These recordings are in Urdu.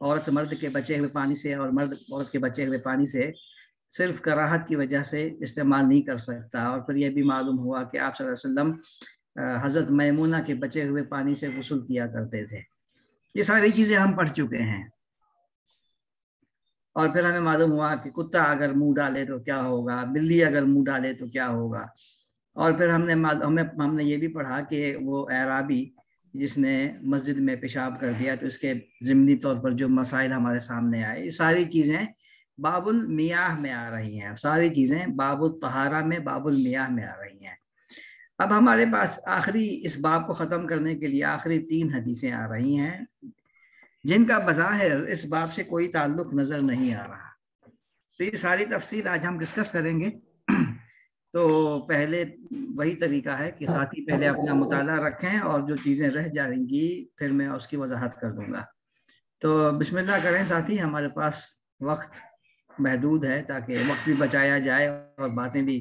عورت مرد کے بچے ہوئے پانی سے اور مرد عورت کے بچے ہوئے پانی سے صرف کراہت کی وجہ سے استعمال نہیں کر سکتا. اور پھر یہ بھی معلوم ہوا کہ آپ صلی اللہ علیہ وسلم حضرت میمونہ کے بچے ہوئے پانی سے غسل کیا کرتے تھے. یہ ساری چیزیں ہم پڑھ چکے ہیں. اور پھر ہمیں معلوم ہوا کہ کتا اگر منہ ڈالے تو کیا ہوگا, بلی اگر منہ ڈالے تو کیا ہوگا. اور پھر ہم نے یہ بھی پڑھا کہ وہ اعرابی جس نے مسجد میں پیشاب کر دیا تو اس کے ضمنی طور پر جو مسائل ہمارے سامنے آئے, یہ ساری چیزیں باب المیاہ میں آ رہی ہیں. ساری چیزیں باب الطہارہ میں, باب المیاہ میں آ رہی ہیں. اب ہمارے پاس آخری اس باب کو ختم کرنے کے لیے آخری 3 حدیثیں آ رہی ہیں جن کا بظاہر اس باب سے کوئی تعلق نظر نہیں آ رہا. تو یہ ساری تفصیل آج ہم ڈسکس کریں گے. تو پہلے وہی طریقہ ہے کہ ساتھی پہلے اپنا مطالعہ رکھیں اور جو چیزیں رہ جائیں گی پھر میں اس کی وضاحت کر دوں گا. تو بسم اللہ کریں ساتھی, ہمارے پاس وقت محدود ہے تاکہ وقت بھی بچایا جائے اور باتیں بھی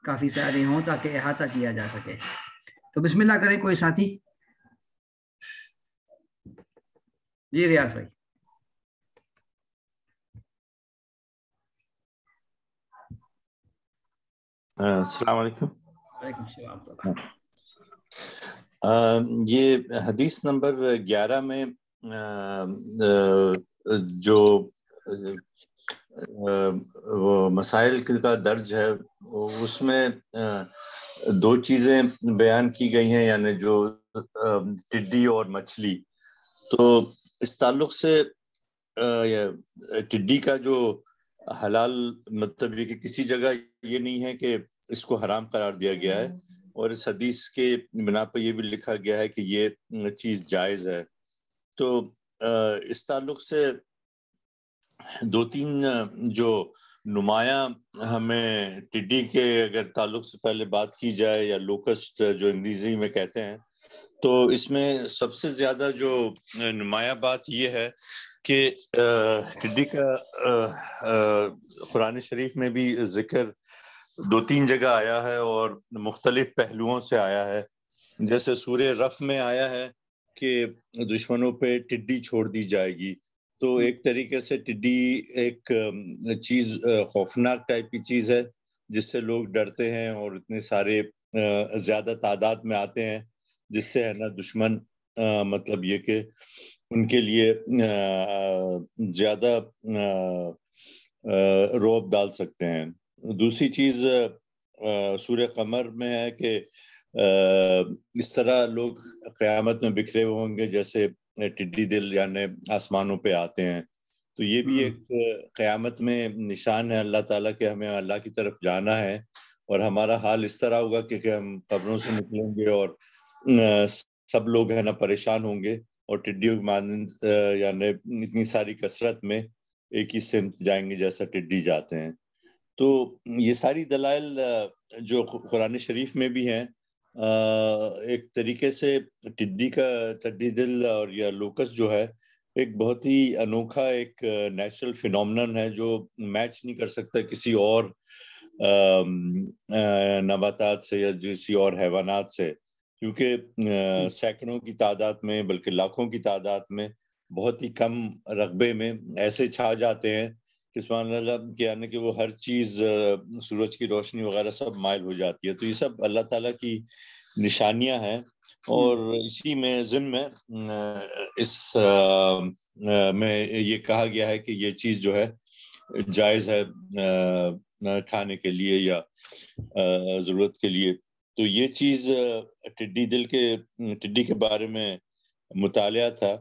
کافی ساری ہوں تاکہ احاطہ کیا جا سکے. تو بسم اللہ کریں کوئی ساتھی. جی ریاض بھائی. السلام علیکم. وعلیکم السلام. یہ حدیث نمبر 11 میں جو وہ مسائل کا درج ہے اس میں 2 چیزیں بیان کی گئی ہیں, یعنی جو ٹڈی اور مچھلی. تو اس تعلق سے ٹڈی کا جو حلال مطلب یہ کہ کسی جگہ یہ نہیں ہے کہ اس کو حرام قرار دیا گیا ہے, اور اس حدیث کے بنا پر یہ بھی لکھا گیا ہے کہ یہ چیز جائز ہے. تو اس تعلق سے 2-3 جو نمایاں ہمیں ٹڈی کے اگر تعلق سے پہلے بات کی جائے, یا لوکسٹ جو انگریزی میں کہتے ہیں, تو اس میں سب سے زیادہ جو نمایاں بات یہ ہے کہ ٹڈی کا قرآن شریف میں بھی ذکر 2-3 جگہ آیا ہے اور مختلف پہلوؤں سے آیا ہے. جیسے سورہ رف میں آیا ہے کہ دشمنوں پہ ٹڈی چھوڑ دی جائے گی. تو ایک طریقے سے ٹڈی ایک چیز خوفناک ٹائپ کی چیز ہے جس سے لوگ ڈرتے ہیں اور اتنے سارے زیادہ تعداد میں آتے ہیں, جس سے ہے نا دشمن مطلب یہ کہ ان کے لیے زیادہ رعب ڈال سکتے ہیں. دوسری چیز سورہ قمر میں ہے کہ اس طرح لوگ قیامت میں بکھرے ہوئے ہوں گے جیسے ٹڈی دل یعنی آسمانوں پہ آتے ہیں. تو یہ بھی ایک قیامت میں نشان ہے اللہ تعالیٰ کہ ہمیں اللہ کی طرف جانا ہے, اور ہمارا حال اس طرح ہوگا کہ ہم قبروں سے نکلیں گے اور سب لوگ ہے نا پریشان ہوں گے, اور ٹڈیوں کی مانند یعنی اتنی ساری کثرت میں ایک ہی سمت جائیں گے جیسا ٹڈی جاتے ہیں. تو یہ ساری دلائل جو قرآن شریف میں بھی ہیں, ایک طریقے سے ٹڈی دل اور یا لوکس جو ہے ایک بہت ہی انوکھا ایک نیچرل فینومنن ہے جو میچ نہیں کر سکتا کسی اور نباتات سے یا کسی اور حیوانات سے, کیونکہ سینکڑوں کی تعداد میں بلکہ لاکھوں کی تعداد میں بہت ہی کم رقبے میں ایسے چھا جاتے ہیں کہ سبحان اللہ کہ یعنی کہ وہ ہر چیز سورج کی روشنی وغیرہ سب مائل ہو جاتی ہے. تو یہ سب اللہ تعالیٰ کی نشانیاں ہیں, اور اسی میں ضمن میں اس میں یہ کہا گیا ہے کہ یہ چیز جو ہے جائز ہے کھانے کے لیے یا ضرورت کے لیے. تو یہ چیز ٹڈی کے بارے میں مطالعہ تھا.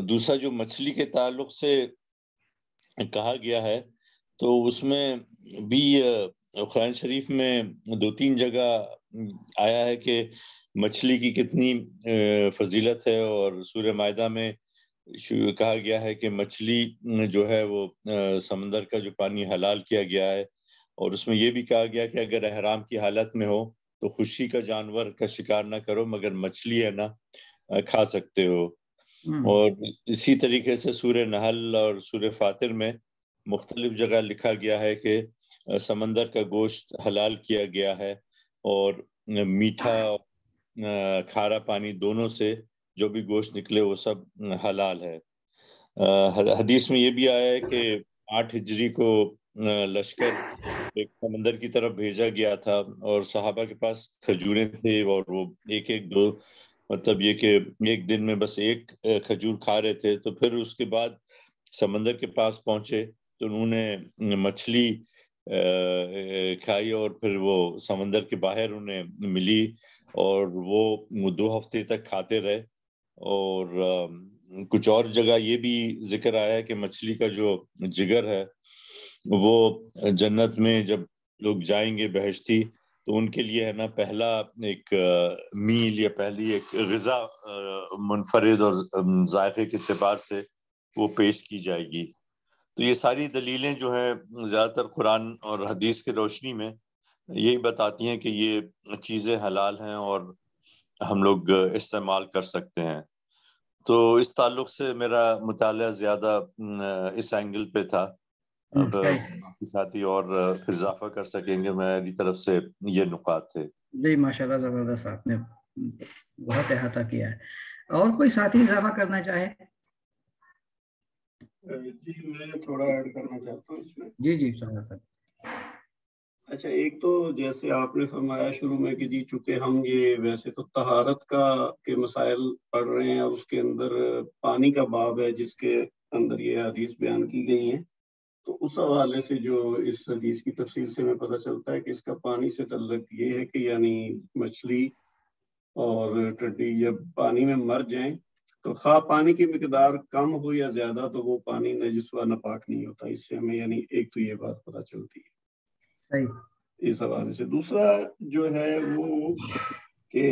دوسرا جو مچھلی کے تعلق سے کہا گیا ہے تو اس میں بھی قرآن شریف میں 2-3 جگہ آیا ہے کہ مچھلی کی کتنی فضیلت ہے, اور سورہ مائدہ میں کہا گیا ہے کہ مچھلی جو ہے وہ سمندر کا جو پانی حلال کیا گیا ہے, اور اس میں یہ بھی کہا گیا کہ اگر احرام کی حالت میں ہو تو خوشی کا جانور کا شکار نہ کرو مگر مچھلی ہے نا کھا سکتے ہو. اور اسی طریقے سے سورہ نحل اور سورہ فاطر میں مختلف جگہ لکھا گیا ہے کہ سمندر کا گوشت حلال کیا گیا ہے, اور میٹھا کھارا پانی دونوں سے جو بھی گوشت نکلے وہ سب حلال ہے. حدیث میں یہ بھی آیا ہے کہ 8 ہجری کو لشکر ایک سمندر کی طرف بھیجا گیا تھا اور صحابہ کے پاس کھجوریں تھے اور وہ ایک ایک دو مطلب یہ کہ ایک دن میں بس ایک کھجور کھا رہے تھے. تو پھر اس کے بعد سمندر کے پاس پہنچے تو انہوں نے مچھلی کھائی اور پھر وہ سمندر کے باہر انہیں ملی اور وہ 2 ہفتے تک کھاتے رہے. اور کچھ اور جگہ یہ بھی ذکر آیا ہے کہ مچھلی کا جو جگر ہے وہ جنت میں جب لوگ جائیں گے بہشتی تو ان کے لیے ہے نا پہلا ایک میل یا پہلی ایک غذا منفرد اور ذائقے کے اعتبار سے وہ پیش کی جائے گی. تو یہ ساری دلیلیں جو ہیں زیادہ تر قرآن اور حدیث کی روشنی میں یہی بتاتی ہیں کہ یہ چیزیں حلال ہیں اور ہم لوگ استعمال کر سکتے ہیں. تو اس تعلق سے میرا مطالعہ زیادہ اس اینگل پہ تھا. اب باقی ساتھی اور پھر اضافہ کر سکیں گے. میری طرف سے یہ نکات تھے. جی ماشاءاللہ زبردست، آپ نے بہت احاطہ کیا ہے. اور کوئی ساتھی اضافہ کرنا چاہے؟ جی میں تھوڑا ایڈ کرنا چاہتا ہوں اس میں. جی جی سر. اچھا، ایک تو جیسے آپ نے فرمایا شروع میں کہ جی چونکہ ہم یہ ویسے تو طہارت کے مسائل پڑھ رہے ہیں اور اس کے اندر پانی کا باب ہے جس کے اندر یہ حدیث بیان کی گئی ہیں، تو اس حوالے سے جو اس حدیث کی تفصیل سے ہمیں پتہ چلتا ہے کہ اس کا پانی سے تعلق یہ ہے کہ یعنی مچھلی اور ٹڈی جب پانی میں مر جائیں تو خواہ پانی کی مقدار کم ہو یا زیادہ تو وہ پانی نجس و ناپاک نہیں ہوتا. اس سے ہمیں یعنی ایک تو یہ بات پتہ چلتی ہے اس حوالے سے. دوسرا جو ہے وہ کہ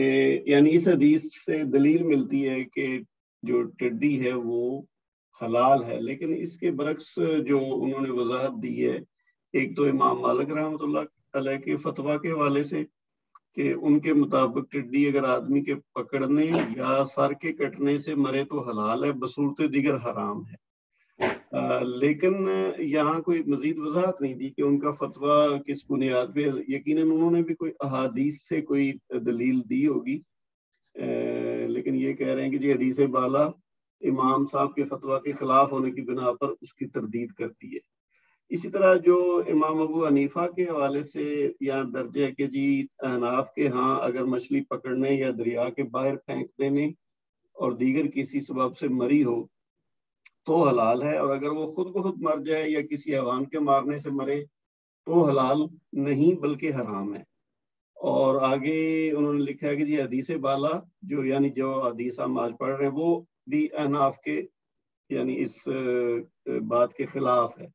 یعنی اس حدیث سے دلیل ملتی ہے کہ جو ٹڈی ہے وہ حلال ہے، لیکن اس کے برعکس جو انہوں نے وضاحت دی ہے، ایک تو امام مالک رحمۃ اللہ علیہ کے فتویٰ کے حوالے سے کہ ان کے مطابق ٹڈی اگر آدمی کے پکڑنے یا سر کے کٹنے سے مرے تو حلال ہے، بصورت دیگر حرام ہے. لیکن یہاں کوئی مزید وضاحت نہیں دی کہ ان کا فتویٰ کس بنیاد پہ. یقیناً انہوں نے بھی کوئی احادیث سے کوئی دلیل دی ہوگی، لیکن یہ کہہ رہے ہیں کہ جی حدیث بالا امام صاحب کے فتویٰ کے خلاف ہونے کی بنا پر اس کی تردید کرتی ہے. اسی طرح جو امام ابو حنیفہ کے حوالے سے یہاں درج ہے کہ جی احناف کے ہاں اگر مچھلی پکڑنے یا دریا کے باہر پھینک دینے اور دیگر کسی سبب سے مری ہو تو حلال ہے، اور اگر وہ خود بخود مر جائے یا کسی حیوان کے مارنے سے مرے تو حلال نہیں بلکہ حرام ہے. اور آگے انہوں نے لکھا ہے کہ جی حدیث بالا جو یعنی جو حدیث ہم آج پڑھ رہے ہیں وہ بھی احناف کے یعنی اس بات کے خلاف ہے.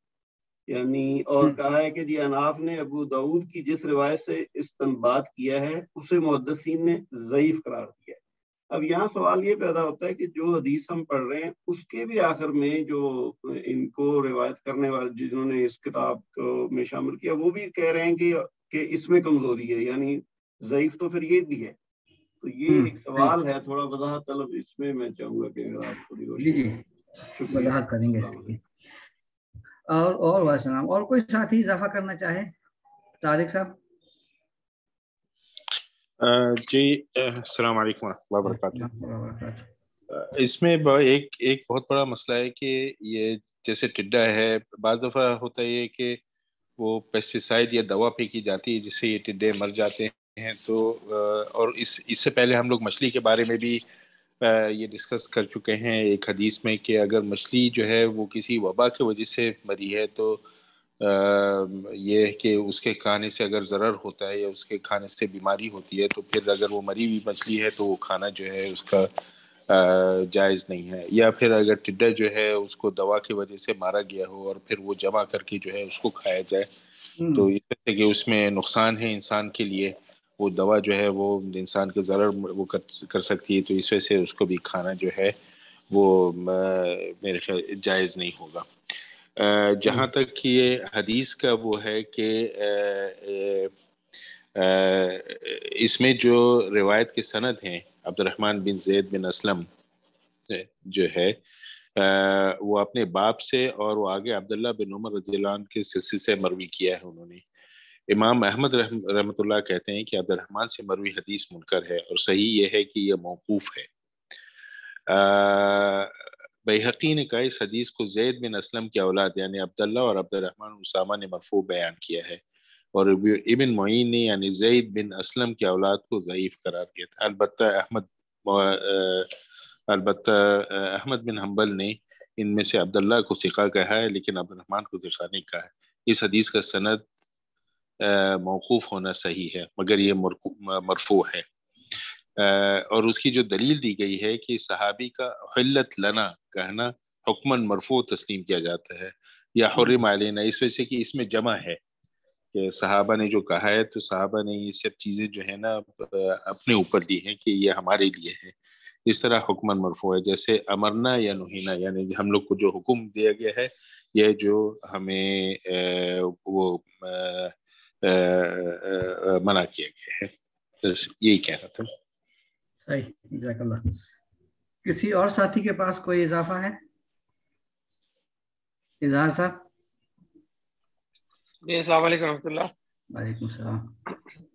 یعنی اور کہا ہے کہ جی احناف نے ابو داؤد کی جس روایت سے استنباط کیا ہے اسے محدثین نے ضعیف قرار دیا ہے. اب یہاں سوال یہ پیدا ہوتا ہے کہ جو حدیث ہم پڑھ رہے ہیں اس کے بھی آخر میں جو ان کو روایت کرنے والے جنہوں نے اس کتاب کو میں شامل کیا وہ بھی کہہ رہے ہیں کہ اس میں کمزوری ہے، یعنی ضعیف تو پھر یہ بھی ہے. تو یہ ایک سوال ہے تھوڑا وضاحت طلب، اس میں چاہوں گا کہ آپ تھوڑی روشنی وضاحت کریں گے اس کی. اور وسلام اور کوئی ساتھی اضافہ کرنا چاہے؟ طارق صاحب. جی السلام علیکم ورحمۃ اللہ وبرکاتہ. اس میں ایک بہت بڑا مسئلہ ہے کہ یہ جیسے ٹڈا ہے، بعض دفعہ ہوتا ہے کہ وہ پیسٹیسائڈ یا دوا پھینکی جاتی ہے جس سے یہ ٹڈے مر جاتے ہیں. تو اور اس سے پہلے ہم لوگ مچھلی کے بارے میں بھی یہ ڈسکس کر چکے ہیں ایک حدیث میں کہ اگر مچھلی جو ہے وہ کسی وبا کی وجہ سے مری ہے تو یہ کہ اس کے کھانے سے اگر ضرر ہوتا ہے یا اس کے کھانے سے بیماری ہوتی ہے تو پھر اگر وہ مری ہوئی مچھلی ہے تو وہ کھانا جو ہے اس کا جائز نہیں ہے. یا پھر اگر ٹڈا جو ہے اس کو دوا کی وجہ سے مارا گیا ہو اور پھر وہ جمع کر کے جو ہے اس کو کھایا جائے تو اس طرح کہ اس میں نقصان ہے انسان کے لیے، وہ دوا جو ہے وہ انسان کے ضرر وہ کر سکتی ہے، تو اس وجہ سے اس کو بھی کھانا جو ہے وہ میرے خیال جائز نہیں ہوگا. جہاں تک یہ حدیث کا وہ ہے کہ اس میں جو روایت کے سند ہیں عبد الرحمن بن زید بن اسلم جو ہے وہ اپنے باپ سے اور وہ آگے عبداللہ بن عمر رضی اللہ عنہ کے سلسلے سے مروی کیا ہے انہوں نے. امام احمد رحمۃ اللہ کہتے ہیں کہ عبد الرحمن سے مروی حدیث منکر ہے اور صحیح یہ ہے کہ یہ موقوف ہے. بیہقی نے کہا اس حدیث کو زید بن اسلم کی اولاد یعنی عبداللہ اور عبد الرحمن اسامہ نے مرفوع بیان کیا ہے، اور ابن معین نے یعنی زید بن اسلم کی اولاد کو ضعیف قرار دیا تھا۔ البتہ احمد بن حنبل نے ان میں سے عبداللہ کو ثقہ کہا ہے لیکن عبد الرحمن کو ثقہ نہیں کہا ہے۔ اس حدیث کا سند موقوف ہونا صحیح ہے مگر یہ مرفوع ہے، اور اس کی جو دلیل دی گئی ہے کہ صحابی کا حلت لنا کہنا حکماً مرفوع تسلیم کیا جاتا ہے یا حرم علینا، اس وجہ سے کہ اس میں جمع ہے کہ صحابہ نے جو کہا ہے تو صحابہ نے یہ سب چیزیں جو ہے نا اپنے اوپر لی ہیں کہ یہ ہمارے لیے ہے، اس طرح حکماً مرفوع ہے۔ جیسے امرنا یا نہینا یعنی ہم لوگ کو جو حکم دیا گیا ہے یہ جو ہمیں وہ منع کیا گیا ہے، بس یہی کہنا تھا۔ صحیح، جزاک اللہ۔ کسی اور ساتھی کے پاس کوئی اضافہ ہے؟ اظہار صاحب۔ جی السلام علیکم ورحمۃ اللہ۔ وعلیکم السلام۔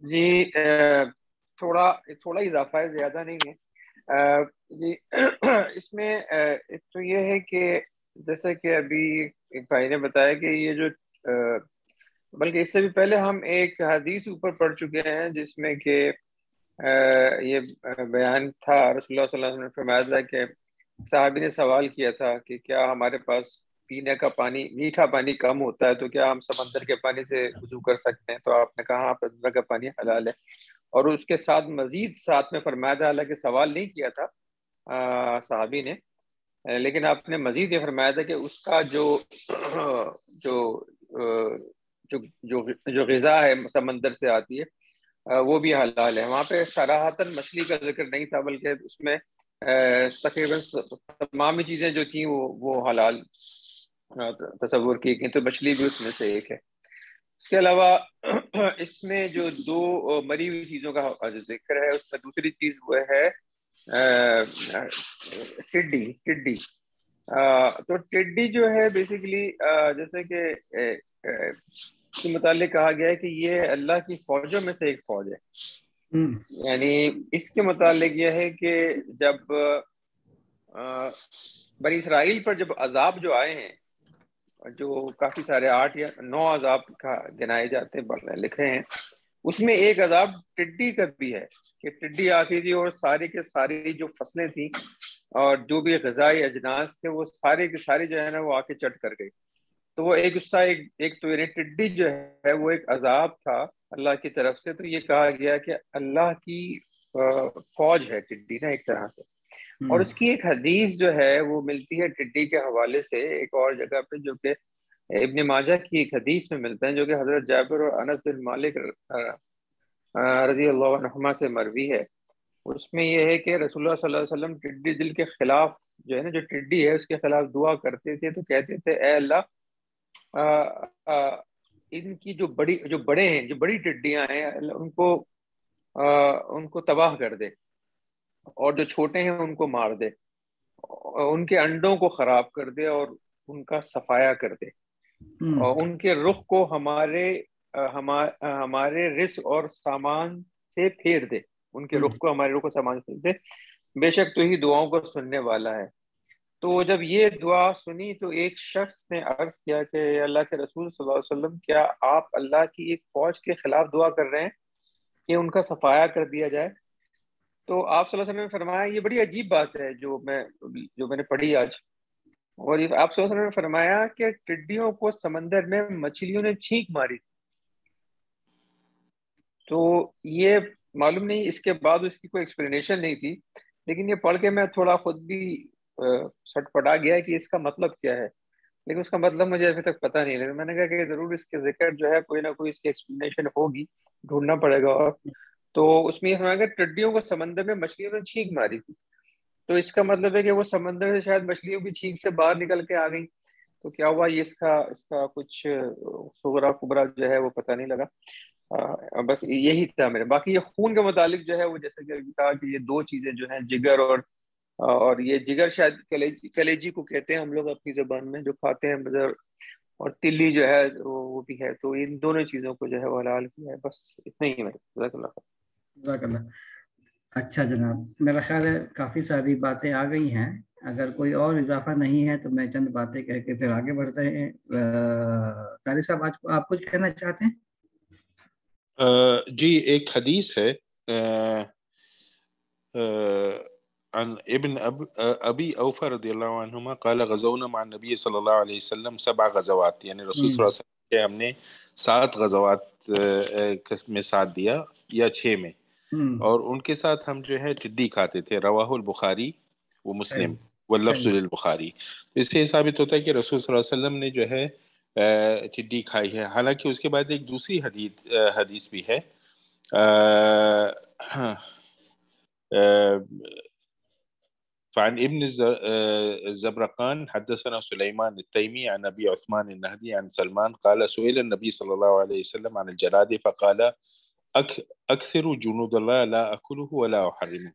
جی تھوڑا اضافہ ہے، زیادہ نہیں ہے جی۔ اس میں ایک تو یہ ہے کہ جیسا کہ ابھی ایک بھائی نے بتایا کہ یہ جو بلکہ اس سے بھی پہلے ہم ایک حدیث اوپر پڑھ چکے ہیں جس میں کہ یہ بیان تھا، رسول اللہ صلی اللہ علیہ وسلم نے فرمایا تھا کہ صحابی نے سوال کیا تھا کہ کیا ہمارے پاس پینے کا پانی، میٹھا پانی کم ہوتا ہے تو کیا ہم سمندر کے پانی سے وضو کر سکتے ہیں؟ تو آپ نے کہا ہاں سمندر کا پانی حلال ہے، اور اس کے ساتھ مزید ساتھ میں فرمایا تھا، حالانکہ سوال نہیں کیا تھا صحابی نے، لیکن آپ نے مزید یہ فرمایا تھا کہ اس کا جو غذا ہے سمندر سے آتی ہے وہ بھی حلال ہے۔ وہاں پہ صراحتاً مچھلی کا ذکر نہیں تھا، بلکہ اس میں تقریباً تمام چیزیں جو تھیں وہ حلال تصور کی گئی، تو مچھلی بھی اس میں سے ایک ہے۔ اس کے علاوہ اس میں جو دو مری ہوئی چیزوں کا ذکر ہے، اس میں دوسری چیز وہ ہے ٹڈی۔ تو ٹڈی جو ہے بیسیکلی جیسے کہ اس کے متعلق کہا گیا ہے کہ یہ اللہ کی فوجوں میں سے ایک فوج ہے، یعنی اس کے متعلق یہ ہے کہ جب بنی اسرائیل پر جب عذاب جو آئے ہیں، جو کافی سارے 8 یا 9 عذاب کا گنائے جاتے ہیں لکھے ہیں، اس میں ایک عذاب ٹڈی کا بھی ہے کہ ٹڈی آتی تھی اور ساری کے ساری جو فصلیں تھیں اور جو بھی غذائی اجناس تھے وہ سارے کے سارے جو ہے نا وہ آ کے چٹ کر گئی۔ تو وہ ایک تو یعنی ٹڈی جو ہے وہ ایک عذاب تھا اللہ کی طرف سے۔ تو یہ کہا گیا کہ اللہ کی فوج ہے ٹڈی نا ایک طرح سے، اور اس کی ایک حدیث جو ہے وہ ملتی ہے ٹڈی کے حوالے سے ایک اور جگہ پہ، جو کہ ابن ماجہ کی ایک حدیث میں ملتا ہے، جو کہ حضرت جابر اور انس بن مالک رضی اللہ عنہما سے مروی ہے۔ اس میں یہ ہے کہ رسول اللہ صلی اللہ علیہ وسلم ٹڈی دل کے خلاف جو ہے نا، جو ٹڈی ہے اس کے خلاف دعا کرتے تھے، تو کہتے تھے اے اللہ ان کی جو بڑی ٹڈیاں ہیں ان کو تباہ کر دے، اور جو چھوٹے ہیں ان کو مار دے، ان کے انڈوں کو خراب کر دے اور ان کا صفایا کر دے، اور ان کے رخ کو ہمارے رزق اور سامان سے پھیر دے، ان کے رخ کو ہمارے رخ کو سامان سے پھیر دے، بے شک تو ہی دعاؤں کو سننے والا ہے۔ تو جب یہ دعا سنی تو ایک شخص نے عرض کیا کہ اللہ کے رسول صلی اللہ علیہ وسلم کیا آپ اللہ کی ایک فوج کے خلاف دعا کر رہے ہیں کہ ان کا صفایا کر دیا جائے؟ تو آپ صلی اللہ علیہ وسلم نے فرمایا یہ بڑی عجیب بات ہے جو میں نے پڑھی آج، اور آپ صلی اللہ علیہ وسلم نے فرمایا کہ ٹڈیوں کو سمندر میں مچھلیوں نے چھینک ماری۔ تو یہ معلوم نہیں اس کے بعد اس کی کوئی ایکسپلینیشن نہیں تھی، لیکن یہ پڑھ کے میں تھوڑا خود بھی سٹ پٹا گیا کہ اس کا مطلب کیا ہے، لیکن اس کا مطلب مجھے ابھی تک پتہ نہیں لگا۔ میں نے کہا کہ ضرور اس کے ذکر جو ہے کوئی نہ کوئی اس کی ایکسپلینیشن ہوگی، ڈھونڈنا پڑے گا۔ اور تو اس میں یہ فرمایا کہ ٹڈیوں کو سمندر میں مچھلیوں نے چھینک ماری تھی، تو اس کا مطلب ہے کہ وہ سمندر سے شاید مچھلیوں کی چھینک سے باہر نکل کے آ گئی۔ تو کیا ہوا یہ اس کا کچھ صغرا کبرا جو ہے وہ پتہ نہیں لگا۔ بس یہی تھا میرے۔ باقی یہ خون کے متعلق جو ہے وہ جیسے کہ کہا کہ یہ دو چیزیں جو ہیں، جگر اور یہ جگر شاید کلیجی کو کہتے ہیں ہم لوگ اپنی زبان میں جو کھاتے ہیں، اور تلی جو ہے وہ بھی ہے، تو ان دونوں چیزوں کو جو ہے وہ حلال کیا ہے۔ بس اتنا ہی ہے میرے۔ جزاک اللہ خیر۔ جزاک اللہ۔ اچھا جناب، میرا خیال ہے کافی ساری باتیں آ گئی ہیں، اگر کوئی اور اضافہ نہیں ہے تو میں چند باتیں کہہ کے پھر آگے بڑھتے ہیں. طارق صاحب آج آپ کچھ کہنا چاہتے ہیں؟ جی ایک حدیث ہے عن ابن ابی اوفا رضی اللہ عنہما قال غزونا مع النبی صلی اللہ علیہ وسلم 7 غزوات، یعنی رسول صلی اللہ علیہ وسلم کے ہم نے 7 غزوات میں ساتھ دیا یا 6 میں، اور ان کے ساتھ ہم جو ہے ٹڈی کھاتے تھے. رواہ البخاری و مسلم واللفظ للبخاری. اس سے ثابت ہوتا ہے کہ رسول صلی اللہ علیہ وسلم نے جو ہے ٹڈی کھائی ہے. حالانکہ اس کے بعد ایک دوسری حدیث بھی ہے فعن ابن الزبرقان حدثنا سليمان التيمي عن ابي عثمان النهدي عن سلمان قال سئل النبي صلى الله عليه وسلم عن الجراد فقال اکثر جنود اللہ لا اکلہ ولا احرمہ.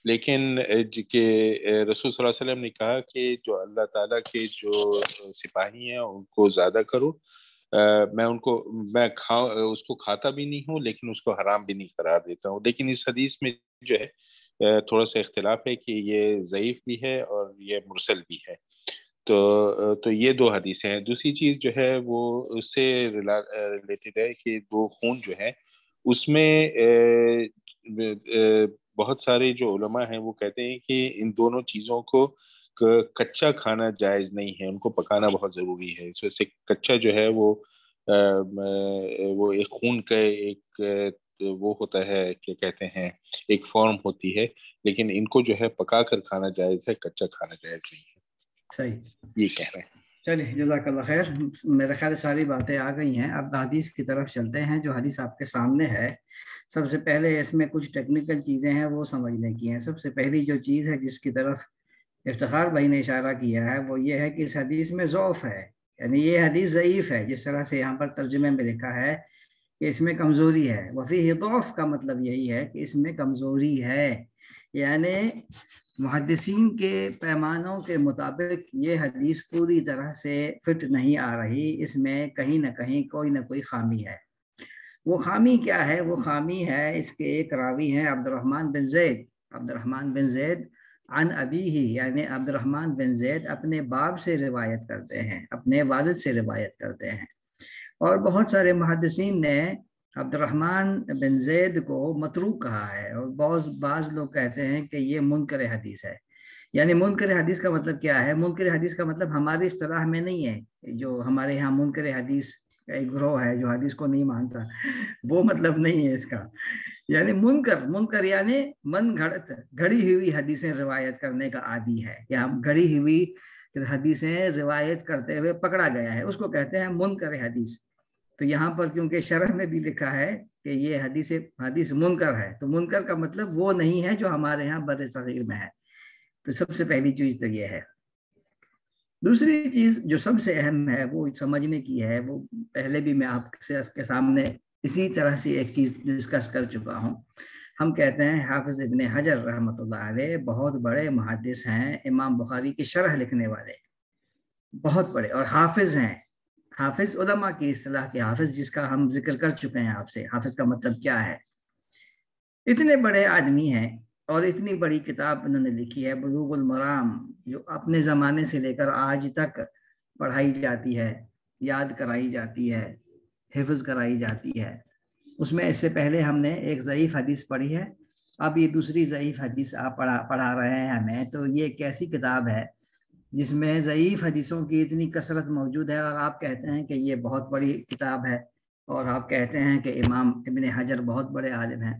لیکن کہ رسول صلی اللہ علیہ وسلم نے کہا کہ جو اللہ تعالیٰ کے جو سپاہی ہیں ان کو زیادہ کرو، میں اس کو کھاتا بھی نہیں ہوں لیکن اس کو حرام بھی نہیں قرار دیتا ہوں. لیکن اس حدیث میں جو ہے تھوڑا سا اختلاف ہے کہ یہ ضعیف بھی ہے اور یہ مرسل بھی ہے. تو یہ 2 حدیثیں ہیں. دوسری چیز جو ہے وہ اس سے ریلیٹڈ ہے کہ 2 خون جو ہے اس میں بہت سارے جو علماء ہیں وہ کہتے ہیں کہ ان دونوں چیزوں کو کچا کھانا جائز نہیں ہے، ان کو پکانا بہت ضروری ہے. اس وجہ سے کچا جو ہے وہ ایک خون کا ایک وہ ہوتا ہے کہ کہتے ہیں ایک فارم ہوتی ہے، لیکن ان کو جو ہے پکا کر کھانا جائز ہے، کچا کھانا جائز نہیں ہے. صحیح، یہ کہہ رہے ہیں. چلیے جزاک اللہ خیر. میرے خیال ساری باتیں آ گئی ہیں. اب حدیث کی طرف چلتے ہیں. جو حدیث آپ کے سامنے ہے، سب سے پہلے اس میں کچھ ٹیکنیکل چیزیں ہیں وہ سمجھنے کی ہیں. سب سے پہلی جو چیز ہے جس کی طرف افتخار بھائی نے اشارہ کیا ہے وہ یہ ہے کہ اس حدیث میں ضعف ہے، یعنی یہ حدیث ضعیف ہے. جس طرح سے یہاں پر ترجمے میں لکھا ہے کہ اس میں کمزوری ہے. وفیہ ضعف کا مطلب یہی ہے کہ اس میں کمزوری ہے، یعنی محدثین کے پیمانوں کے مطابق یہ حدیث پوری طرح سے فٹ نہیں آ رہی. اس میں کہیں نہ کہیں کوئی نہ کوئی خامی ہے. وہ خامی کیا ہے؟ وہ خامی ہے اس کے ایک راوی ہیں عبد الرحمن بن زید عن ابیہ، یعنی عبد الرحمن بن زید اپنے باپ سے روایت کرتے ہیں، اپنے والد سے روایت کرتے ہیں. اور بہت سارے محدثین نے عبد الرحمن بن زید کو متروک کہا ہے، اور بعض لوگ کہتے ہیں کہ یہ منکر حدیث ہے. یعنی منکر حدیث کا مطلب کیا ہے؟ منکر حدیث کا مطلب ہماری اصطلاح میں نہیں ہے. جو ہمارے یہاں منکر حدیث کا ایک گروہ ہے جو حدیث کو نہیں مانتا، وہ مطلب نہیں ہے اس کا. یعنی منکر یعنی گھڑی ہوئی حدیثیں روایت کرنے کا عادی ہے، یا گھڑی ہوئی حدیثیں روایت کرتے ہوئے پکڑا گیا ہے، اس کو کہتے ہیں منکر حدیث. تو یہاں پر کیونکہ شرح میں بھی لکھا ہے کہ یہ حدیث منکر ہے، تو منکر کا مطلب وہ نہیں ہے جو ہمارے ہاں بر صغیر میں ہے. تو سب سے پہلی چیز تو یہ ہے. دوسری چیز جو سب سے اہم ہے وہ سمجھنے کی ہے، وہ پہلے بھی میں آپ کے سامنے اسی طرح سے ایک چیز ڈسکس کر چکا ہوں. ہم کہتے ہیں حافظ ابن حجر رحمۃ اللہ علیہ بہت بڑے محدث ہیں، امام بخاری کی شرح لکھنے والے بہت بڑے، اور حافظ ہیں. حافظ علماء کی اصطلاح کے حافظ، جس کا ہم ذکر کر چکے ہیں آپ سے. حافظ کا مطلب کیا ہے؟ اتنے بڑے آدمی ہیں اور اتنی بڑی کتاب انہوں نے لکھی ہے بلوغ المرام، جو اپنے زمانے سے لے کر آج تک پڑھائی جاتی ہے، یاد کرائی جاتی ہے، حفظ کرائی جاتی ہے. اس میں اس سے پہلے ہم نے ایک ضعیف حدیث پڑھی ہے، اب یہ دوسری ضعیف حدیث آپ پڑھا رہے ہیں ہمیں. تو یہ ایک ایسی کتاب ہے جس میں ضعیف حدیثوں کی اتنی کثرت موجود ہے، اور آپ کہتے ہیں کہ یہ بہت بڑی کتاب ہے، اور آپ کہتے ہیں کہ امام ابن حجر بہت بڑے عالم ہیں.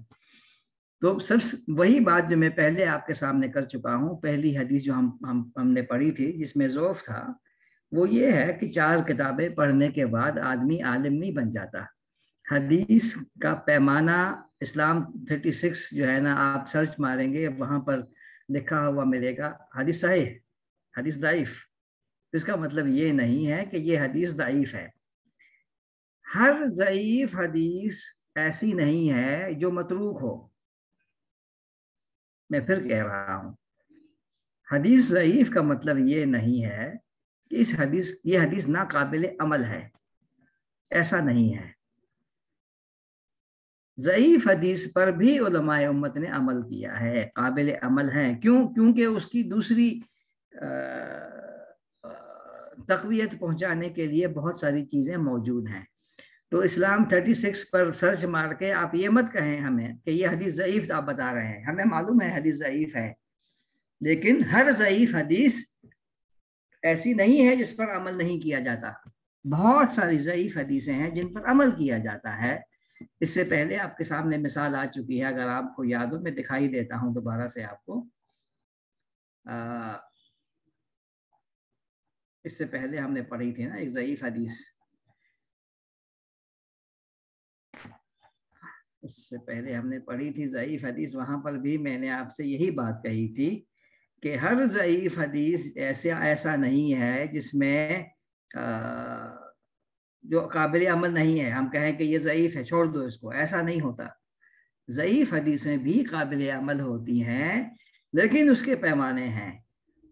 تو سب وہی بات جو میں پہلے آپ کے سامنے کر چکا ہوں. پہلی حدیث جو ہم نے پڑھی تھی جس میں ضعف تھا، وہ یہ ہے کہ 4 کتابیں پڑھنے کے بعد آدمی عالم نہیں بن جاتا. حدیث کا پیمانہ اسلام 36 جو ہے نا، آپ سرچ ماریں گے وہاں پر لکھا ہوا ملے گا حدیث صحیح، حدیث ضعیف. اس کا مطلب یہ نہیں ہے کہ یہ حدیث ضعیف ہے. ہر ضعیف حدیث ایسی نہیں ہے جو متروک ہو. میں پھر کہہ رہا ہوں، حدیث ضعیف کا مطلب یہ نہیں ہے کہ یہ حدیث ناقابل عمل ہے، ایسا نہیں ہے. ضعیف حدیث پر بھی علماء امت نے عمل کیا ہے، قابل عمل ہے. کیوں؟ کیونکہ اس کی دوسری تقویت پہنچانے کے لیے بہت ساری چیزیں موجود ہیں. تو اسلام 36 پر سرچ مار کے آپ یہ مت کہیں ہمیں کہ یہ حدیث ضعیف آپ بتا رہے ہیں. ہمیں معلوم ہے حدیث ضعیف ہے، لیکن ہر ضعیف حدیث ایسی نہیں ہے جس پر عمل نہیں کیا جاتا. بہت ساری ضعیف حدیثیں ہیں جن پر عمل کیا جاتا ہے. اس سے پہلے آپ کے سامنے مثال آ چکی ہے، اگر آپ کو یاد ہو میں دکھائی دیتا ہوں دوبارہ سے آپ کو. اس سے پہلے ہم نے پڑھی تھی نا ایک ضعیف حدیث، اس سے پہلے ہم نے پڑھی تھی ضعیف حدیث. وہاں پر بھی میں نے آپ سے یہی بات کہی تھی کہ ہر ضعیف حدیث ایسا نہیں ہے جس میں جو قابل عمل نہیں ہے، ہم کہیں کہ یہ ضعیف ہے چھوڑ دو اس کو، ایسا نہیں ہوتا. ضعیف حدیثیں بھی قابل عمل ہوتی ہیں، لیکن اس کے پیمانے ہیں.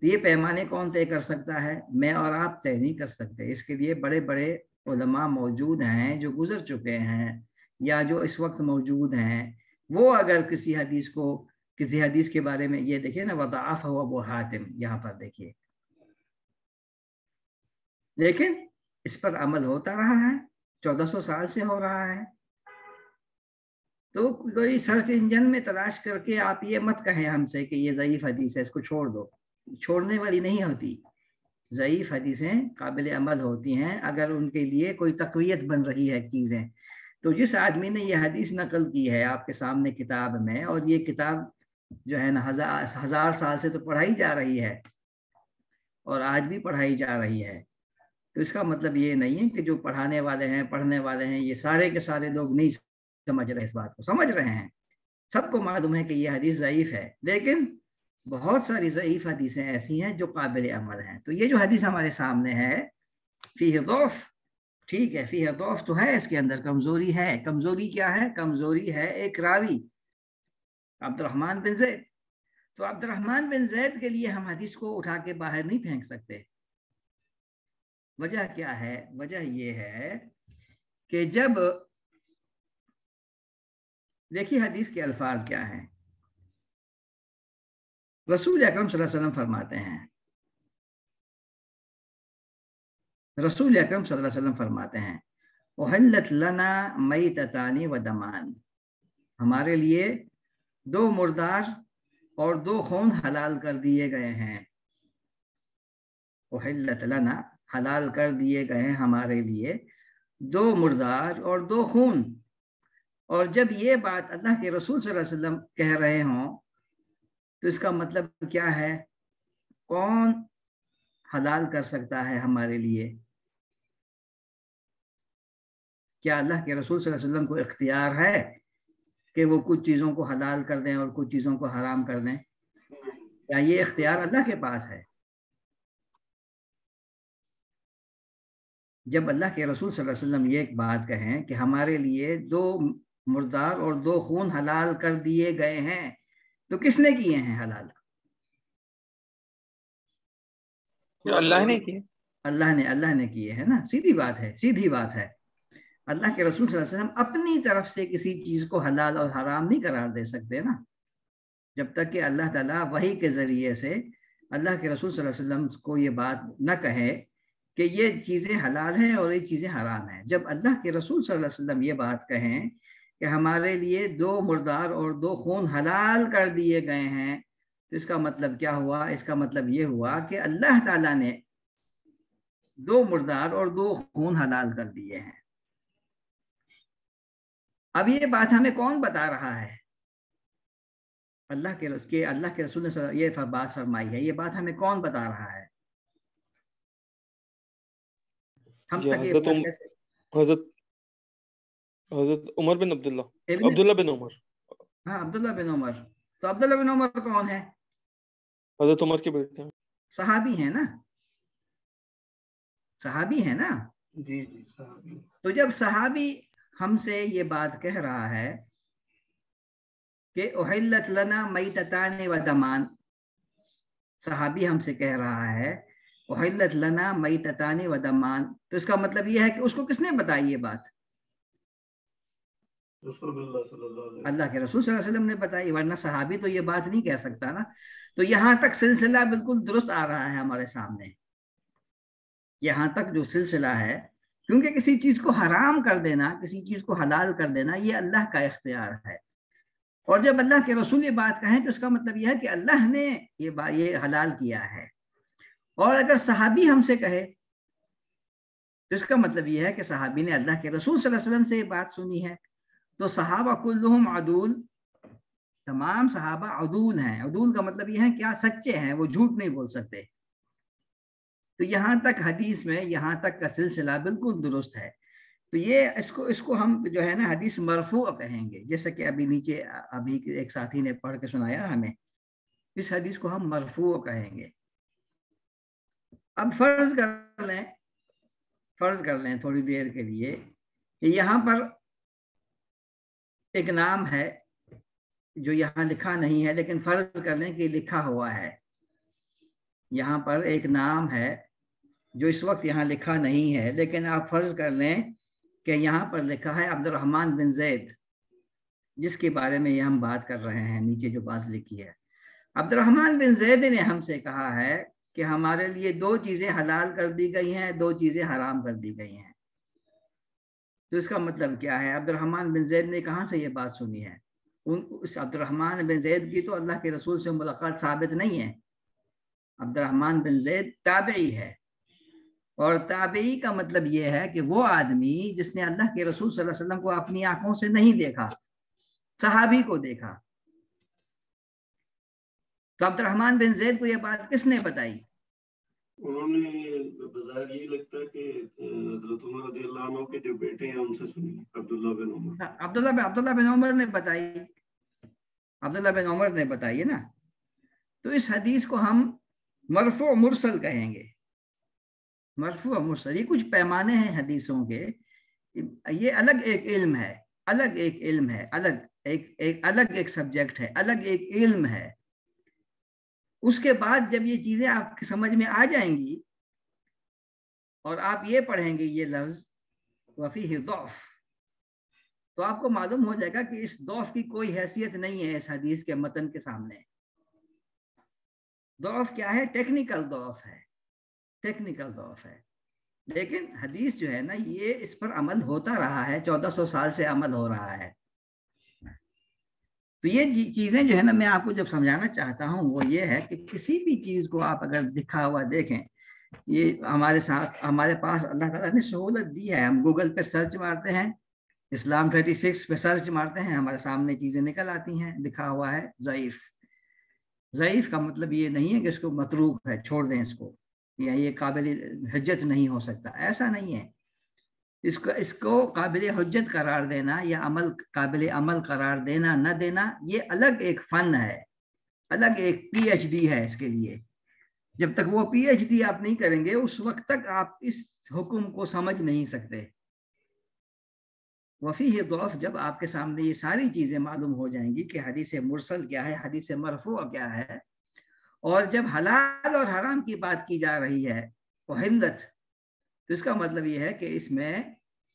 یہ پیمانے کون طے کر سکتا ہے؟ میں اور آپ طے نہیں کر سکتے. اس کے لیے بڑے بڑے علماء موجود ہیں جو گزر چکے ہیں یا جو اس وقت موجود ہیں. وہ اگر کسی حدیث کے بارے میں، یہ دیکھیے نا وضعفہ ابو حاتم، یہاں پر دیکھیے، لیکن اس پر عمل ہوتا رہا ہے، 1400 سال سے ہو رہا ہے. تو کوئی سرچ انجن میں تلاش کر کے آپ یہ مت کہیں ہم سے کہ یہ ضعیف حدیث ہے اس کو چھوڑ دو. چھوڑنے والی نہیں ہوتی. ضعیف حدیثیں قابل عمل ہوتی ہیں اگر ان کے لیے کوئی تقویت بن رہی ہے چیزیں. تو جس آدمی نے یہ حدیث نقل کی ہے آپ کے سامنے کتاب میں، اور یہ کتاب جو ہے نا 1000 سال سے تو پڑھائی جا رہی ہے اور آج بھی پڑھائی جا رہی ہے، تو اس کا مطلب یہ نہیں ہے کہ جو پڑھانے والے ہیں پڑھنے والے ہیں یہ سارے کے سارے لوگ نہیں سمجھ رہے. اس بات کو سمجھ رہے ہیں، سب کو معلوم ہے کہ یہ حدیث ضعیف ہے، لیکن بہت ساری ضعیف حدیثیں ایسی ہیں جو قابل عمل ہیں. تو یہ جو حدیث ہمارے سامنے ہے فیہ ضعف، ٹھیک ہے، فیہ ضعف تو ہے، اس کے اندر کمزوری ہے. کمزوری کیا ہے؟ کمزوری ہے ایک راوی عبد الرحمن بن زید. تو عبد الرحمن بن زید کے لیے ہم حدیث کو اٹھا کے باہر نہیں پھینک سکتے. وجہ کیا ہے؟ وجہ یہ ہے کہ جب دیکھیے حدیث کے الفاظ کیا ہیں. رسول اکرم صلی اللہ علیہ وسلم فرماتے ہیں، رسول اکرم صلی اللہ علیہ وسلم فرماتے ہیں احلت لنا میتتان و دمان، ہمارے لیے 2 مردار اور 2 خون حلال کر دیے گئے ہیں. احلت لنا، حلال کر دیے گئے ہیں ہمارے لیے 2 مردار اور 2 خون. اور جب یہ بات اللہ کے رسول صلی اللہ علیہ وسلم کہہ رہے ہوں تو اس کا مطلب کیا ہے؟ کون حلال کر سکتا ہے ہمارے لیے؟ کیا اللہ کے رسول صلی اللہ علیہ وسلم کو اختیار ہے کہ وہ کچھ چیزوں کو حلال کر دیں اور کچھ چیزوں کو حرام کر دیں؟ کیا یہ اختیار اللہ کے پاس ہے؟ جب اللہ کے رسول صلی اللہ علیہ وسلم یہ ایک بات کہیں کہ ہمارے لیے 2 مردار اور 2 خون حلال کر دیے گئے ہیں، تو کس نے کیے ہیں حلال؟ اللہ نے کیے. اللہ نے کیے ہیں نا. سیدھی بات ہے، سیدھی بات ہے. اللہ کے رسول صلی اللہ علیہ وسلم اپنی طرف سے کسی چیز کو حلال اور حرام نہیں قرار دے سکتے نا، جب تک کہ اللہ تعالیٰ وحی کے ذریعے سے اللہ کے رسول صلی اللہ علیہ وسلم کو یہ بات نہ کہے کہ یہ چیزیں حلال ہیں اور یہ چیزیں حرام ہیں. جب اللہ کے رسول صلی اللہ علیہ وسلم یہ بات کہیں کہ ہمارے لیے 2 مردار اور 2 خون حلال کر دیے گئے ہیں، تو اس کا مطلب کیا ہوا؟ اس کا مطلب یہ ہوا کہ اللہ تعالیٰ نے 2 مردار اور 2 خون حلال کر دیے ہیں. اب یہ بات ہمیں کون بتا رہا ہے؟ اللہ کے رسول نے یہ بات فرمائی ہے. یہ بات ہمیں کون بتا رہا ہے؟ ہم حضرت عمر بن عبداللہ بن عمر. ہاں، عبداللہ بن عمر. تو عبداللہ بن عمر کون ہے؟ حضرت عمر کے بیٹے ہیں. صحابی ہیں نا، صحابی ہیں نا. جی جی صحابی. تو جب صحابی ہم سے یہ بات کہہ رہا ہے کہ احلت لنا میتتان و دمان، صحابی ہم سے کہہ رہا ہے احلت لنا میتتان و دمان، تو اس کا مطلب یہ ہے کہ اس کو کس نے بتائی یہ بات؟ رسول اللہ صلی اللہ علیہ وسلم. اللہ کے رسول صلی اللہ علیہ وسلم نے بتائی، ورنہ صحابی تو یہ بات نہیں کہہ سکتا نا. تو یہاں تک سلسلہ بالکل درست آ رہا ہے ہمارے سامنے، یہاں تک جو سلسلہ ہے، کیونکہ کسی چیز کو حرام کر دینا، کسی چیز کو حلال کر دینا، یہ اللہ کا اختیار ہے، اور جب اللہ کے رسول یہ بات کہیں تو اس کا مطلب یہ ہے کہ اللہ نے یہ حلال کیا ہے، اور اگر صحابی ہم سے کہے تو اس کا مطلب یہ ہے کہ صحابی نے اللہ کے رسول صلی اللہ علیہ وسلم سے یہ بات سنی ہے۔ تو صحابہ کلہم عدول، تمام صحابہ عدول ہیں، عدول کا مطلب یہ ہے کیا، سچے ہیں، وہ جھوٹ نہیں بول سکتے۔ تو یہاں تک حدیث میں یہاں تک کا سلسلہ بالکل درست ہے۔ تو یہ اس کو ہم جو ہے نا حدیث مرفوع کہیں گے، جیسا کہ ابھی نیچے ابھی ایک ساتھی نے پڑھ کے سنایا ہمیں، اس حدیث کو ہم مرفوع کہیں گے۔ اب فرض کر لیں تھوڑی دیر کے لیے کہ یہاں پر ایک نام ہے جو یہاں لکھا نہیں ہے، لیکن فرض کر لیں کہ لکھا ہوا ہے، یہاں پر ایک نام ہے جو اس وقت یہاں لکھا نہیں ہے، لیکن آپ فرض کر لیں کہ یہاں پر لکھا ہے عبد الرحمن بن زید، جس کے بارے میں یہ ہم بات کر رہے ہیں، نیچے جو بات لکھی ہے، عبد الرحمن بن زید نے ہم سے کہا ہے کہ ہمارے لیے 2 چیزیں حلال کر دی گئی ہیں، 2 چیزیں حرام کر دی گئی ہیں۔ تو اس کا مطلب کیا ہے؟ عبد الرحمن بن زید نے کہاں سے یہ بات سنی ہے؟ اس عبد الرحمن بن زید کی تو اللہ کے رسول سے ملاقات ثابت نہیں ہے۔ عبد الرحمن بن زید تابعی ہے، اور تابعی کا مطلب یہ ہے کہ وہ آدمی جس نے اللہ کے رسول صلی اللہ علیہ وسلم کو اپنی آنکھوں سے نہیں دیکھا، صحابی کو دیکھا۔ تو عبد الرحمن بن زید کو یہ بات کس نے بتائی؟ انہوں نے بظاہر یہ لگتا ہے کہ حضرت عمر رضی اللہ عنہ کے جو بیٹے ہیں ان سے سنی، عبداللہ بن عمر۔ عبداللہ بن عمر نے بتائی، عبداللہ بن عمر نے بتائی ہے نا۔ تو اس حدیث کو ہم مرفوع مرسل کہیں گے، مرفوع مرسل۔ یہ کچھ پیمانے ہیں حدیثوں کے، یہ الگ ایک علم ہے، الگ ایک علم ہے، الگ ایک سبجیکٹ ہے، الگ ایک علم ہے۔ اس کے بعد جب یہ چیزیں آپ کی سمجھ میں آ جائیں گی اور آپ یہ پڑھیں گے یہ لفظ وفیہ ضعف، تو آپ کو معلوم ہو جائے گا کہ اس ضعف کی کوئی حیثیت نہیں ہے اس حدیث کے متن کے سامنے۔ ضعف کیا ہے؟ ٹیکنیکل ضعف ہے، ٹیکنیکل ضعف ہے۔ لیکن حدیث جو ہے نا یہ اس پر عمل ہوتا رہا ہے، 1400 سال سے عمل ہو رہا ہے۔ تو یہ چیزیں جو ہے نا میں آپ کو جب سمجھانا چاہتا ہوں وہ یہ ہے کہ کسی بھی چیز کو آپ اگر لکھا ہوا دیکھیں، یہ ہمارے پاس اللہ تعالیٰ نے سہولت دی ہے، ہم گوگل پہ سرچ مارتے ہیں، اسلام 36 پہ سرچ مارتے ہیں، ہمارے سامنے چیزیں نکل آتی ہیں، لکھا ہوا ہے ضعیف۔ ضعیف کا مطلب یہ نہیں ہے کہ اس کو متروک ہے، چھوڑ دیں اس کو، یا یہ قابل حجت نہیں ہو سکتا، ایسا نہیں ہے۔ اس کو قابل حجت قرار دینا یا قابل عمل قرار دینا نہ دینا، یہ الگ ایک فن ہے، الگ ایک پی ایچ ڈی ہے اس کے لیے۔ جب تک وہ پی ایچ ڈی آپ نہیں کریں گے اس وقت تک آپ اس حکم کو سمجھ نہیں سکتے۔ وفیہ ضعف، جب آپ کے سامنے یہ ساری چیزیں معلوم ہو جائیں گی کہ حدیث مرسل کیا ہے، حدیث مرفوع کیا ہے، اور جب حلال اور حرام کی بات کی جا رہی ہے وحلت، تو اس کا مطلب یہ ہے کہ اس میں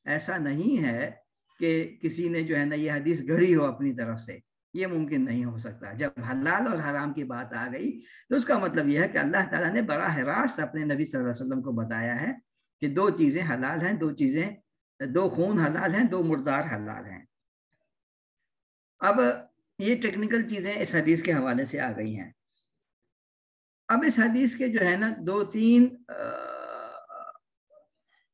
ایسا نہیں ہے کہ کسی نے جو ہے نا یہ حدیث گھڑی ہو اپنی طرف سے، یہ ممکن نہیں ہو سکتا۔ جب حلال اور حرام کی بات آ گئی تو اس کا مطلب یہ ہے کہ اللہ تعالیٰ نے براہ راست اپنے نبی صلی اللہ علیہ وسلم کو بتایا ہے کہ 2 چیزیں حلال ہیں، 2 خون حلال ہیں، 2 مردار حلال ہیں۔ اب یہ ٹیکنیکل چیزیں اس حدیث کے حوالے سے آ گئی ہیں۔ اب اس حدیث کے جو ہے نا 2-3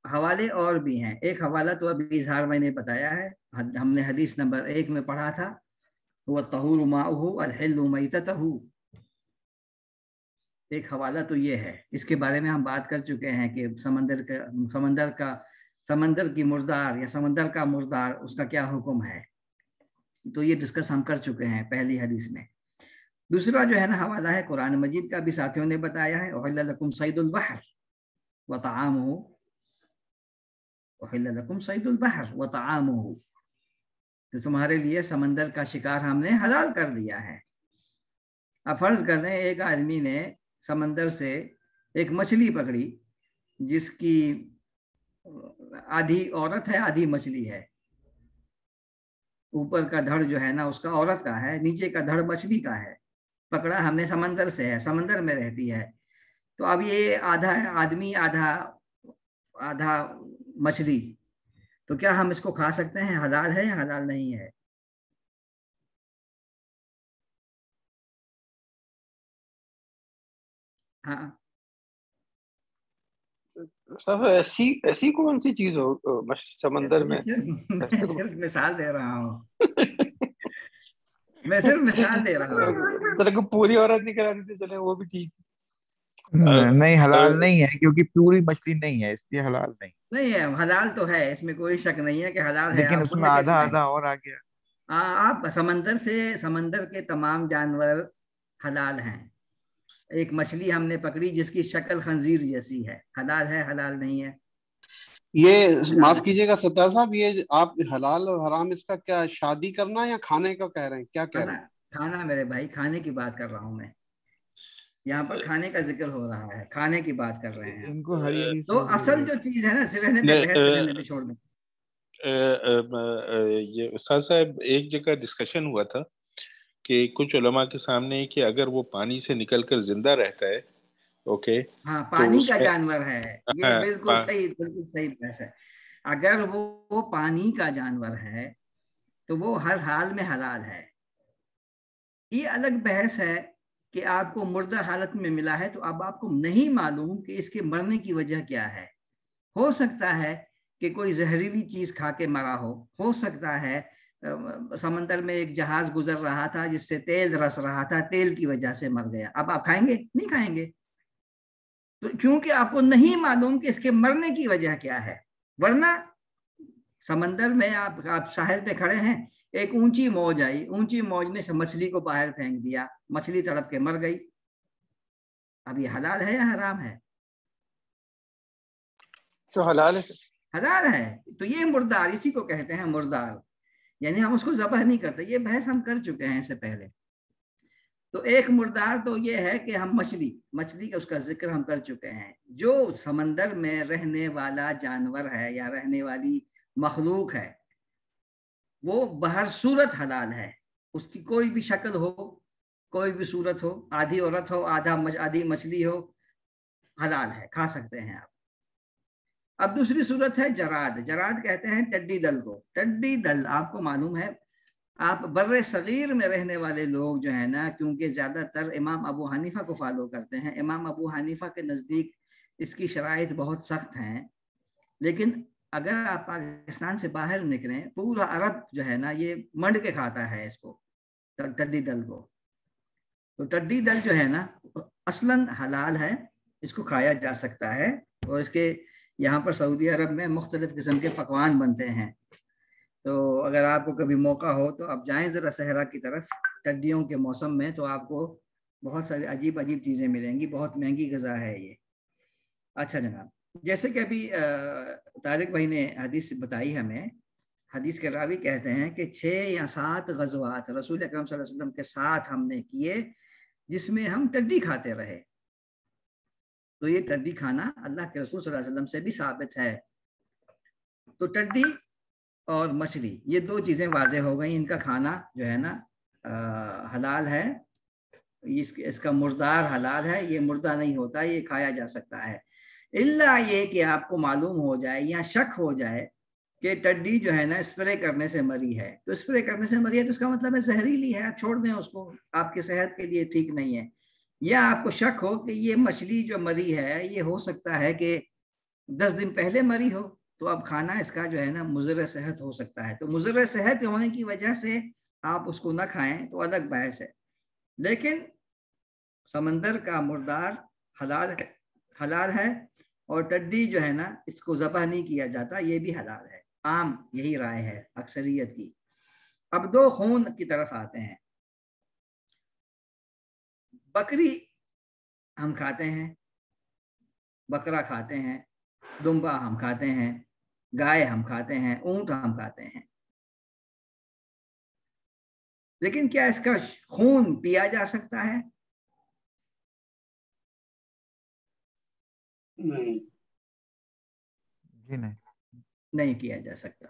حوالے اور بھی ہیں۔ ایک حوالہ تو ابھی اظہار میں نے بتایا ہے، ہم نے حدیث نمبر 1 میں پڑھا تھا، وہ طہور ماؤہ الحل میتتہ۔ ایک حوالہ تو یہ ہے، اس کے بارے میں ہم بات کر چکے ہیں کہ سمندر کی مردار یا سمندر کا مردار اس کا کیا حکم ہے، تو یہ ڈسکس ہم کر چکے ہیں پہلی حدیث میں۔ دوسرا جو ہے نا حوالہ ہے قرآن مجید کا، بھی ساتھیوں نے بتایا ہے، احل لکم صید البحر وطعامہ، احل لکم صید البحر وطعامہ، تو تمہارے لیے سمندر کا شکار ہم نے حلال کر دیا ہے۔ اب فرض کر لیں ایک آدمی نے سمندر سے ایک مچھلی پکڑی جس کی آدھی عورت ہے آدھی مچھلی ہے، اوپر کا دھڑ جو ہے نا اس کا عورت کا ہے، نیچے کا دھڑ مچھلی کا ہے۔ پکڑا ہم نے سمندر سے ہے، سمندر میں رہتی ہے، تو اب یہ آدھا آدمی آدھا مچھلی، تو کیا ہم اس کو کھا سکتے ہیں؟ حلال ہے یا حلال نہیں ہے؟ ہاں صاحب ایسی کون سی چیز ہو سمندر میں؟ میں صرف مثال دے رہا ہوں میں صرف مثال دے رہا ہوں. پوری عورت نہیں کرا دیتے چلے وہ بھی ٹھیک. نہیں حلال نہیں ہے کیونکہ پوری مچھلی نہیں ہے، اس لیے حلال نہیں ہے. حلال تو ہے، اس میں کوئی شک نہیں ہے کہ حلال ہے. لیکن آپ اس بولے میں کہ آدھا آدھا اور آ گیا. آپ سمندر کے تمام جانور حلال ہیں. ایک مچھلی ہم نے پکڑی جس کی شکل خنزیر جیسی ہے، حلال ہے حلال نہیں ہے؟ یہ معاف کیجیے گا ستار صاحب، یہ آپ حلال اور حرام اس کا کیا شادی کرنا یا کھانے کا کہہ رہے ہیں؟ کیا کہہ رہے ہیں؟ کھانا میرے بھائی، کھانے کی بات کر رہا ہوں میں. یہاں پر کھانے کا ذکر ہو رہا ہے، کھانے کی بات کر رہے ہیں. ان کو ہری حدیث تو اصل جو چیز ہے نا، رہنے دے بحث رہنے دے، چھوڑ دیں. یہ استاد صاحب ایک جگہ ڈسکشن ہوا تھا کہ کچھ علماء کے سامنے کہ اگر وہ پانی سے نکل کر زندہ رہتا ہے، اوکے، ہاں پانی کا جانور ہے، یہ بالکل صحیح بحث ہے. اگر وہ پانی کا جانور ہے تو وہ ہر حال میں حلال ہے. یہ الگ بحث ہے کہ آپ کو مردہ حالت میں ملا ہے تو اب آپ کو نہیں معلوم کہ اس کے مرنے کی وجہ کیا ہے. ہو سکتا ہے کہ کوئی زہریلی چیز کھا کے مرا ہو سکتا ہے سمندر میں ایک جہاز گزر رہا تھا جس سے تیل رس رہا تھا، تیل کی وجہ سے مر گیا. اب آپ کھائیں گے؟ نہیں کھائیں گے، تو کیونکہ آپ کو نہیں معلوم کہ اس کے مرنے کی وجہ کیا ہے. ورنہ سمندر میں آپ ساحل پہ کھڑے ہیں، ایک اونچی موج آئی، اونچی موج نے مچھلی کو باہر پھینک دیا، مچھلی تڑپ کے مر گئی. اب یہ حلال ہے یا حرام ہے؟ تو حلال ہے. حلال ہے. تو یہ مردار، اسی کو کہتے ہیں مردار، یعنی ہم اس کو ذبح نہیں کرتے. یہ بحث ہم کر چکے ہیں اس سے پہلے. تو ایک مردار تو یہ ہے کہ ہم مچھلی کا اس کا ذکر ہم کر چکے ہیں. جو سمندر میں رہنے والا جانور ہے یا رہنے والی مخلوق ہے وہ بہر صورت حلال ہے. اس کی کوئی بھی شکل ہو، کوئی بھی صورت ہو، آدھی عورت ہو، آدھی مچھلی ہو، حلال ہے، کھا سکتے ہیں آپ. اب دوسری صورت ہے جراد کہتے ہیں ٹڈی دل کو. ٹڈی دل آپ کو معلوم ہے، آپ بر صغیر میں رہنے والے لوگ جو ہیں نا، کیونکہ زیادہ تر امام ابو حنیفہ کو فالو کرتے ہیں. امام ابو حنیفہ کے نزدیک اس کی شرائط بہت سخت ہیں، لیکن اگر آپ پاکستان سے باہر نکلیں، پورا عرب جو ہے نا یہ منڈ کے کھاتا ہے اس کو، ٹڈی دل کو. تو ٹڈی دل جو ہے نا اصلاً حلال ہے، اس کو کھایا جا سکتا ہے. اور اس کے یہاں پر سعودی عرب میں مختلف قسم کے پکوان بنتے ہیں. تو اگر آپ کو کبھی موقع ہو تو آپ جائیں ذرا صحرا کی طرف ٹڈیوں کے موسم میں، تو آپ کو بہت ساری عجیب چیزیں ملیں گی. بہت مہنگی غذا ہے یہ. اچھا جناب، جیسے کہ ابھی طارق بھائی نے حدیث بتائی ہمیں، حدیث کے راوی کہتے ہیں کہ 6 یا 7 غزوات رسول اکرم صلی اللہ علیہ وسلم کے ساتھ ہم نے کیے جس میں ہم ٹڈی کھاتے رہے. تو یہ ٹڈی کھانا اللہ کے رسول صلی اللہ علیہ وسلم سے بھی ثابت ہے. تو ٹڈی اور مچھلی یہ 2 چیزیں واضح ہو گئیں، ان کا کھانا جو ہے نا حلال ہے. اس کا مردار حلال ہے، یہ مردہ نہیں ہوتا، یہ کھایا جا سکتا ہے. الا یہ کہ آپ کو معلوم ہو جائے یا شک ہو جائے کہ ٹڈی جو ہے نا اسپرے کرنے سے مری ہے. تو اسپرے کرنے سے مری ہے تو اس کا مطلب ہے زہریلی ہے، آپ چھوڑ دیں اس کو، آپ کی صحت کے لیے ٹھیک نہیں ہے. یا آپ کو شک ہو کہ یہ مچھلی جو مری ہے یہ ہو سکتا ہے کہ 10 دن پہلے مری ہو، تو اب کھانا اس کا جو ہے نا مضر صحت ہو سکتا ہے. تو مضر صحت ہونے کی وجہ سے آپ اس کو نہ کھائیں تو الگ بحث ہے. لیکن سمندر کا مردار حلال ہے، اور ٹڈی جو ہے نا اس کو ذبح نہیں کیا جاتا، یہ بھی حلال ہے. عام یہی رائے ہے اکثریت کی. اب 2 خون کی طرف آتے ہیں. بکری ہم کھاتے ہیں، بکرا کھاتے ہیں، دمبا ہم کھاتے ہیں، گائے ہم کھاتے ہیں، اونٹ ہم کھاتے ہیں. لیکن کیا اس کا خون پیا جا سکتا ہے؟ نہیں کیا جا سکتا.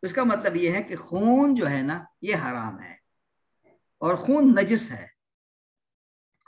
اس کا مطلب یہ ہے کہ خون جو ہے نا یہ حرام ہے، اور خون نجس ہے.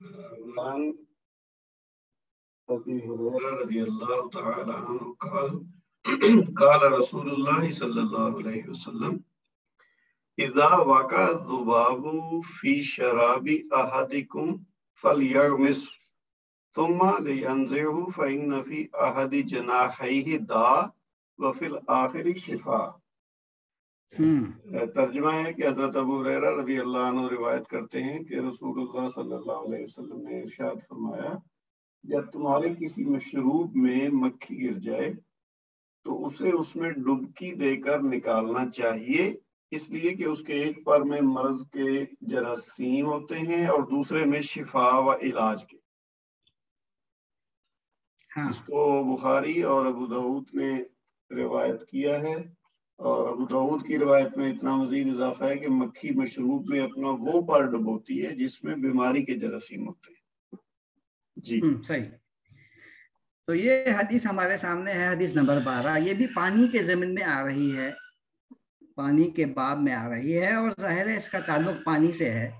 عن أبي هريرة رضي الله تعالى عنه قال قال رسول الله صلى الله عليه وسلم إذا وقع الذباب في شراب أحدكم فليغمس ثم لينزعه فإن في أحد جناحيه داء وفي الآخر شفاء. ترجمہ ہے کہ حضرت ابو ہریرہ رضی اللہ عنہ روایت کرتے ہیں کہ رسول اللہ صلی اللہ علیہ وسلم نے ارشاد فرمایا جب تمہارے کسی مشروب میں مکھی گر جائے تو اسے اس میں ڈبکی دے کر نکالنا چاہیے، اس لیے کہ اس کے ایک پر میں مرض کے جراثیم ہوتے ہیں اور دوسرے میں شفا و علاج کے. اس کو بخاری اور ابو داؤد نے روایت کیا ہے، اور ابو داؤد کی روایت میں اتنا مزید اضافہ ہے کہ مکھی مشروب میں اپنا وہ پر ڈبوتی ہے جس میں بیماری کے جراثیم ہوتے ہیں. جی صحیح. تو یہ حدیث ہمارے سامنے ہے، حدیث نمبر 12. یہ بھی پانی کے ضمن میں آ رہی ہے، پانی کے باب میں آ رہی ہے، اور ظاہر ہے اس کا تعلق پانی سے ہے.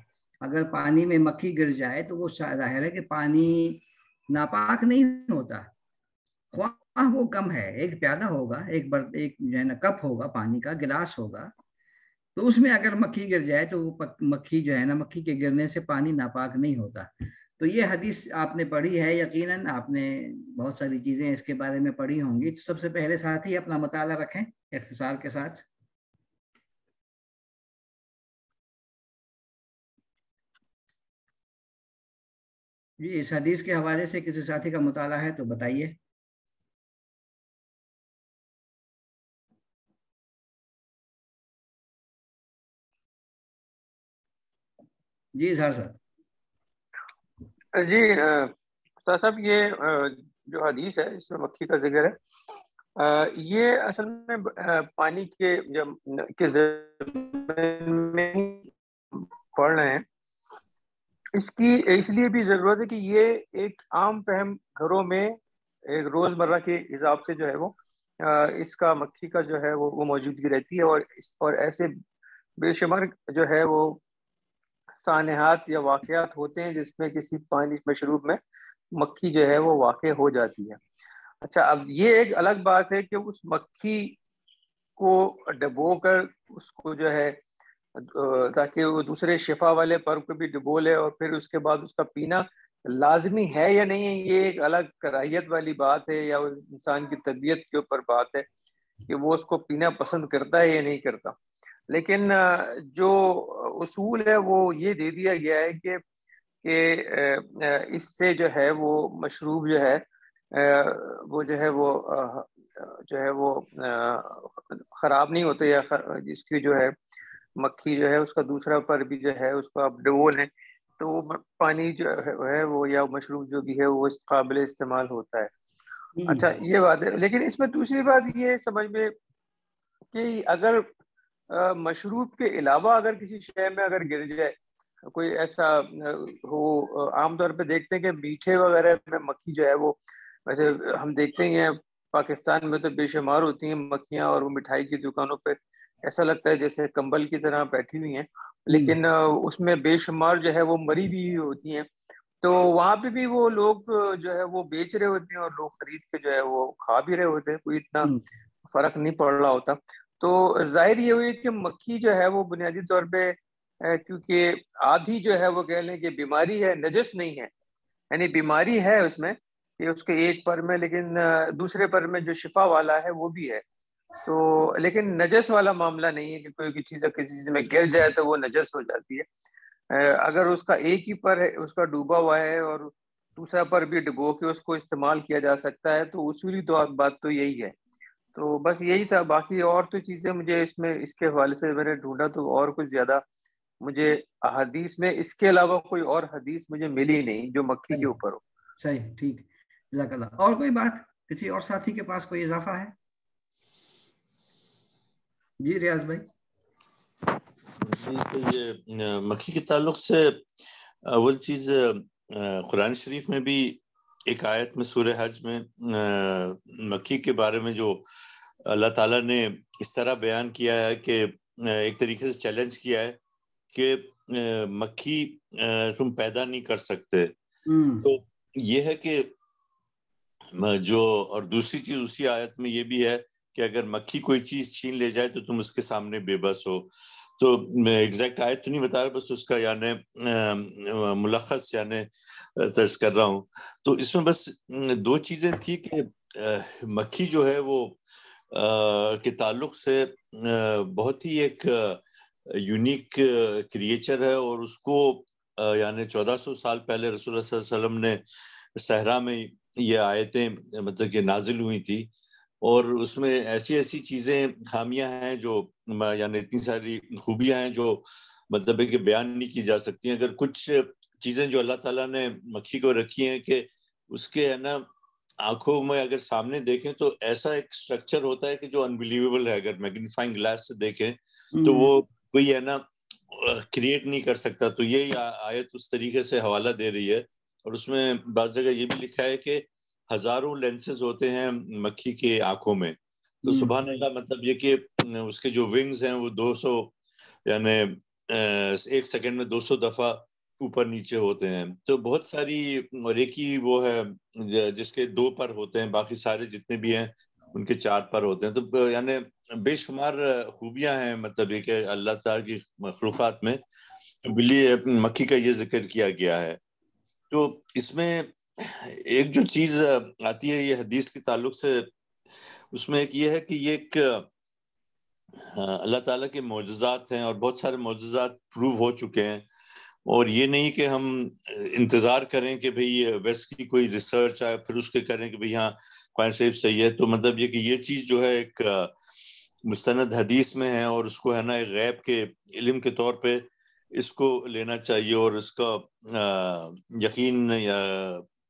اگر پانی میں مکھی گر جائے تو وہ ظاہر ہے کہ پانی ناپاک نہیں ہوتا، خواہ وہ کم ہے، ایک پیالہ ہوگا، ایک جو ہے نا کپ ہوگا، پانی کا گلاس ہوگا، تو اس میں اگر مکھی گر جائے تو وہ مکھی جو ہے نا، مکھی کے گرنے سے پانی ناپاک نہیں ہوتا. تو یہ حدیث آپ نے پڑھی ہے، یقیناً آپ نے بہت ساری چیزیں اس کے بارے میں پڑھی ہوں گی. تو سب سے پہلے ساتھ ہی اپنا مطالعہ رکھیں اختصار کے ساتھ. جی اس حدیث کے حوالے سے کسی ساتھی کا مطالعہ ہے تو بتائیے. جی اظہار صاحب. جی استاد صاحب، یہ جو حدیث ہے اس میں مکھی کا ذکر ہے، یہ اصل میں پانی کے ضمن میں پڑھ رہے ہیں. اس لیے بھی ضرورت ہے کہ یہ ایک عام فہم گھروں میں ایک روز مرہ کے حساب سے جو ہے وہ اس کا مکھی کا جو ہے وہ موجودگی رہتی ہے، اور ایسے بے شمار جو ہے وہ سانحات یا واقعات ہوتے ہیں جس میں کسی پانی مشروب میں مکھی جو ہے وہ واقع ہو جاتی ہے. اچھا، اب یہ ایک الگ بات ہے کہ اس مکھی کو ڈبو کر اس کو جو ہے تاکہ وہ دوسرے شفا والے پر کو بھی ڈبو لے اور پھر اس کے بعد اس کا پینا لازمی ہے یا نہیں ہے، یہ ایک الگ کراہیت والی بات ہے، یا انسان کی طبیعت کے اوپر بات ہے کہ وہ اس کو پینا پسند کرتا ہے یا نہیں کرتا. لیکن جو اصول ہے وہ یہ دے دیا گیا ہے کہ اس سے جو ہے وہ مشروب جو ہے وہ جو ہے وہ خراب نہیں ہوتے، یا جس کی جو ہے مکھی جو ہے اس کا دوسرا پر بھی جو ہے اس کو آپ ڈبو لیں تو وہ پانی جو ہے وہ یا مشروب جو بھی ہے وہ اس قابل استعمال ہوتا ہے. اچھا یہ بات ہے. لیکن اس میں دوسری بات یہ سمجھ میں کہ اگر مشروب کے علاوہ اگر کسی شے میں اگر گر جائے، کوئی ایسا ہو، عام طور پہ دیکھتے ہیں کہ میٹھے وغیرہ میں مکھی جو ہے وہ، ویسے ہم دیکھتے ہیں پاکستان میں تو بے شمار ہوتی ہیں مکھیاں، اور وہ مٹھائی کی دکانوں پہ ایسا لگتا ہے جیسے کمبل کی طرح بیٹھی ہوئی ہیں، لیکن اس میں بے شمار جو ہے وہ مری بھی ہوتی ہیں. تو وہاں پہ بھی وہ لوگ جو ہے وہ بیچ رہے ہوتے ہیں اور لوگ خرید کے جو ہے وہ کھا بھی رہے ہوتے ہیں، کوئی اتنا فرق نہیں پڑ رہا ہوتا. تو ظاہر یہ ہوئی کہ مکھی جو ہے وہ بنیادی طور پہ کیونکہ آدھی جو ہے وہ کہہ لیں کہ بیماری ہے، نجس نہیں ہے، یعنی بیماری ہے اس میں کہ اس کے ایک پر میں، لیکن دوسرے پر میں جو شفا والا ہے وہ بھی ہے. تو لیکن نجس والا معاملہ نہیں ہے کہ کوئی چیز کسی چیز میں گر جائے تو وہ نجس ہو جاتی ہے. اگر اس کا ایک ہی پر ہے، اس کا ڈوبا ہوا ہے، اور دوسرا پر بھی ڈبو کے اس کو استعمال کیا جا سکتا ہے، تو اصولی بات تو یہی ہے. تو بس یہی تھا. باقی اور تو چیزیں مجھے اس کے حوالے سے میں نے ڈھونڈا تو اور کچھ زیادہ مجھے حدیث میں اس کے علاوہ کوئی اور حدیث مجھے ملی نہیں جو مکھی کے اوپر ہو. صحیح، ٹھیک، جزاک اللہ. اور کوئی بات کسی اور ساتھی کے پاس کوئی اضافہ ہے؟ جی ریاض بھائی. یہ مکھی کے تعلق سے اول چیز قرآن شریف میں بھی ایک آیت میں سورہ حج میں مکھی کے بارے میں جو اللہ تعالیٰ نے اس طرح بیان کیا ہے کہ ایک طریقے سے چیلنج کیا ہے کہ مکھی تم پیدا نہیں کر سکتے. تو یہ ہے کہ جو، اور دوسری چیز اسی آیت میں یہ بھی ہے کہ اگر مکھی کوئی چیز چھین لے جائے تو تم اس کے سامنے بے بس ہو. تو میں ایگزیکٹ آیت تو نہیں بتا رہا، بس اس کا یعنی ملخص یعنی درج کر رہا ہوں. تو اس میں بس دو چیزیں تھی کہ مکھی جو ہے وہ کے تعلق سے بہت ہی ایک یونیک کریچر ہے، اور اس کو یعنی 1400 سال پہلے رسول اللہ صلی اللہ علیہ وسلم نے صحرا میں یہ آیتیں مطلب کہ نازل ہوئی تھی، اور اس میں ایسی ایسی چیزیں خامیاں ہیں جو یعنی اتنی ساری خوبیاں ہیں جو مطلب ہے کہ بیان نہیں کی جا سکتی. اگر کچھ چیزیں جو اللہ تعالیٰ نے مکھی کو رکھی ہیں کہ اس کے ہے نا آنکھوں میں اگر سامنے دیکھیں تو ایسا ایک سٹرکچر ہوتا ہے کہ جو انبیلیویبل ہے. اگر میگنیفائنگ گلاس سے دیکھیں تو وہ کوئی ہے نا کریٹ نہیں کر سکتا. تو یہ آیت اس طریقے سے حوالہ دے رہی ہے. اور اس میں بعض جگہ یہ بھی لکھا ہے کہ ہزاروں لینسز ہوتے ہیں مکھی کے آنکھوں میں. تو سبحان اللہ، مطلب یہ کہ اس کے جو ونگز ہیں وہ 200 یعنی 1 سیکنڈ میں 200 دفعہ اوپر نیچے ہوتے ہیں. تو بہت ساری، اور ایک ہی وہ ہے جس کے 2 پر ہوتے ہیں، باقی سارے جتنے بھی ہیں ان کے 4 پر ہوتے ہیں. تو یعنی بے شمار خوبیاں ہیں مطلب یہ کہ اللہ تعالیٰ کی مخلوقات میں بلی مکھی کا یہ ذکر کیا گیا ہے. تو اس میں ایک جو چیز آتی ہے یہ حدیث کے تعلق سے، اس میں ایک یہ ہے کہ یہ ایک اللہ تعالیٰ کے معجزات ہیں، اور بہت سارے معجزات پروو ہو چکے ہیں. اور یہ نہیں کہ ہم انتظار کریں کہ بھئی ویسٹ کی کوئی ریسرچ آئے پھر اس کے کریں کہ بھئی ہاں قرآن شریف صحیح ہے. تو مطلب یہ کہ یہ چیز جو ہے ایک مستند حدیث میں ہے، اور اس کو ہے نا ایک غیب کے علم کے طور پہ اس کو لینا چاہیے، اور اس کا یقین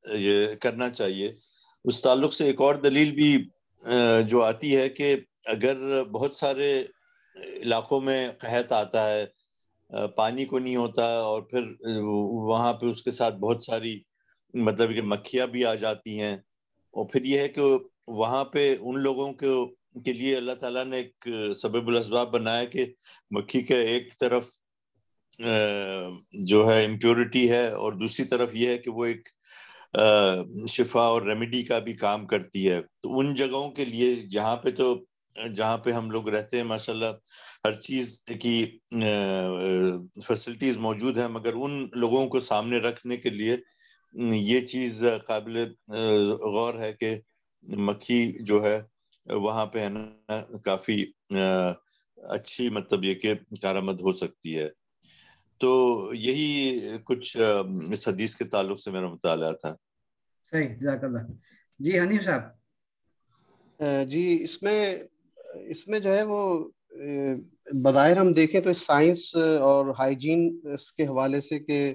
یہ کرنا چاہیے. اس تعلق سے ایک اور دلیل بھی جو آتی ہے کہ اگر بہت سارے علاقوں میں قحط آتا ہے، پانی کو نہیں ہوتا، اور پھر وہاں پہ اس کے ساتھ بہت ساری مطلب کہ مکھیاں بھی آ جاتی ہیں، اور پھر یہ ہے کہ وہاں پہ ان لوگوں کے لیے اللہ تعالیٰ نے ایک سبب الاسباب بنایا کہ مکھی کے ایک طرف جو ہے امپیورٹی ہے، اور دوسری طرف یہ ہے کہ وہ ایک شفا اور ریمیڈی کا بھی کام کرتی ہے. تو ان جگہوں کے لیے جہاں پہ ہم لوگ رہتے ہیں ماشاءاللہ ہر چیز کی فیسلٹیز موجود ہیں، مگر ان لوگوں کو سامنے رکھنے کے لیے یہ چیز قابل غور ہے کہ مکھی جو ہے وہاں پہ ہے نا کافی اچھی مطلب یہ کہ کارآمد ہو سکتی ہے. تو یہی کچھ اس حدیث کے تعلق سے میرا مطالعہ تھا. صحیح، جزاک اللہ. جی حنیف صاحب. جی اس میں جو ہے وہ بظاہر ہم دیکھیں تو سائنس اور ہائیجین اس کے حوالے سے کہ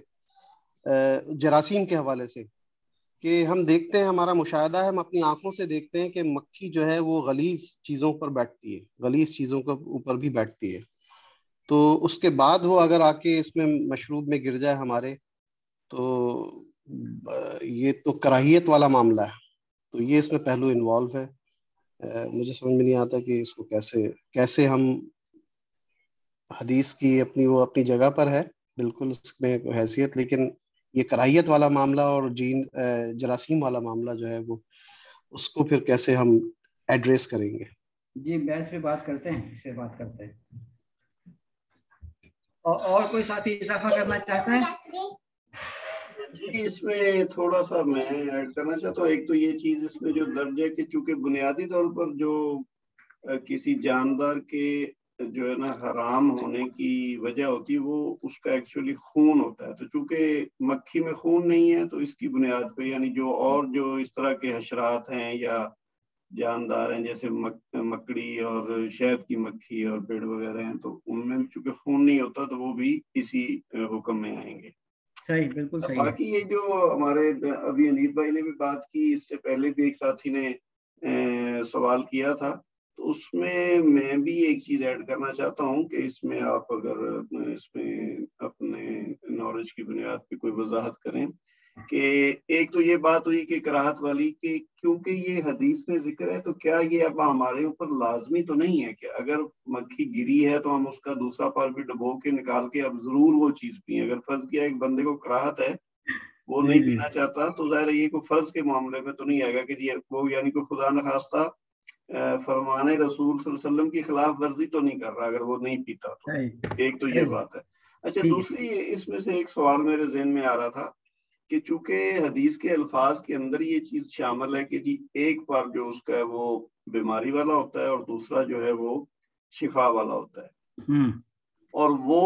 جراثیم کے حوالے سے کہ ہم دیکھتے ہیں، ہمارا مشاہدہ ہے، ہم اپنی آنکھوں سے دیکھتے ہیں کہ مکھی جو ہے وہ غلیظ چیزوں پر بیٹھتی ہے، غلیظ چیزوں کے اوپر بھی بیٹھتی ہے. تو اس کے بعد وہ اگر آ کے اس میں مشروب میں گر جائے ہمارے، تو یہ تو کراہیت والا معاملہ ہے. تو یہ اس میں پہلو انوالو ہے. مجھے سمجھ میں نہیں آتا کہ اس کو کیسے ہم، حدیث کی اپنی جگہ پر ہے بالکل اس میں حیثیت، لیکن یہ کراہیت والا معاملہ اور جراثیم والا معاملہ جو ہے وہ اس کو پھر کیسے ہم ایڈریس کریں گے. جی بحث پہ بات کرتے ہیں، اس پہ بات کرتے ہیں. اور کوئی ساتھی اضافہ کرنا چاہتا ہے؟ جی اس میں تھوڑا سا میں ایڈ کرنا چاہتا ہوں. ایک تو یہ چیز اس میں جو درج ہے کہ چونکہ بنیادی طور پر جو کسی جاندار کے جو ہے نا حرام ہونے کی وجہ ہوتی ہے وہ اس کا ایکچولی خون ہوتا ہے. تو چونکہ مکھی میں خون نہیں ہے تو اس کی بنیاد پہ یعنی جو اس طرح کے حشرات ہیں یا جاندار ہیں جیسے مکڑی اور شہد کی مکھی اور پیڑ وغیرہ ہیں، تو ان میں چونکہ خون نہیں ہوتا تو وہ بھی اسی حکم میں آئیں گے. صحیح، بالکل صحیح. باقی یہ جو ہمارے ابھی انیف بھائی نے بھی بات کی، اس سے پہلے بھی ایک ساتھی نے سوال کیا تھا، تو اس میں بھی ایک چیز ایڈ کرنا چاہتا ہوں کہ اس میں آپ اگر اس میں اپنے نالج کی بنیاد پہ کوئی وضاحت کریں کہ ایک تو یہ بات ہوئی کہ کراہت والی کہ کیونکہ یہ حدیث میں ذکر ہے تو کیا یہ اب ہمارے اوپر لازمی تو نہیں ہے کہ اگر مکھی گری ہے تو ہم اس کا دوسرا پار بھی ڈبو کے نکال کے اب ضرور وہ چیز پئیں. اگر فرض کیا ایک بندے کو کراہت ہے وہ نہیں پینا چاہتا تو ظاہر ہے یہ کوئی فرض کے معاملے میں تو نہیں آئے گا کہ وہ یعنی کوئی خدا نخواستہ فرمان رسول صلی اللہ علیہ وسلم کی خلاف ورزی تو نہیں کر رہا اگر وہ نہیں پیتا تو. ایک تو یہ بات ہے. اچھا دوسری اس میں سے ایک سوال میرے ذہن میں آ رہا تھا کہ چونکہ حدیث کے الفاظ کے اندر یہ چیز شامل ہے کہ جی ایک پر جو اس کا ہے وہ بیماری والا ہوتا ہے اور دوسرا جو ہے وہ شفا والا ہوتا ہے اور وہ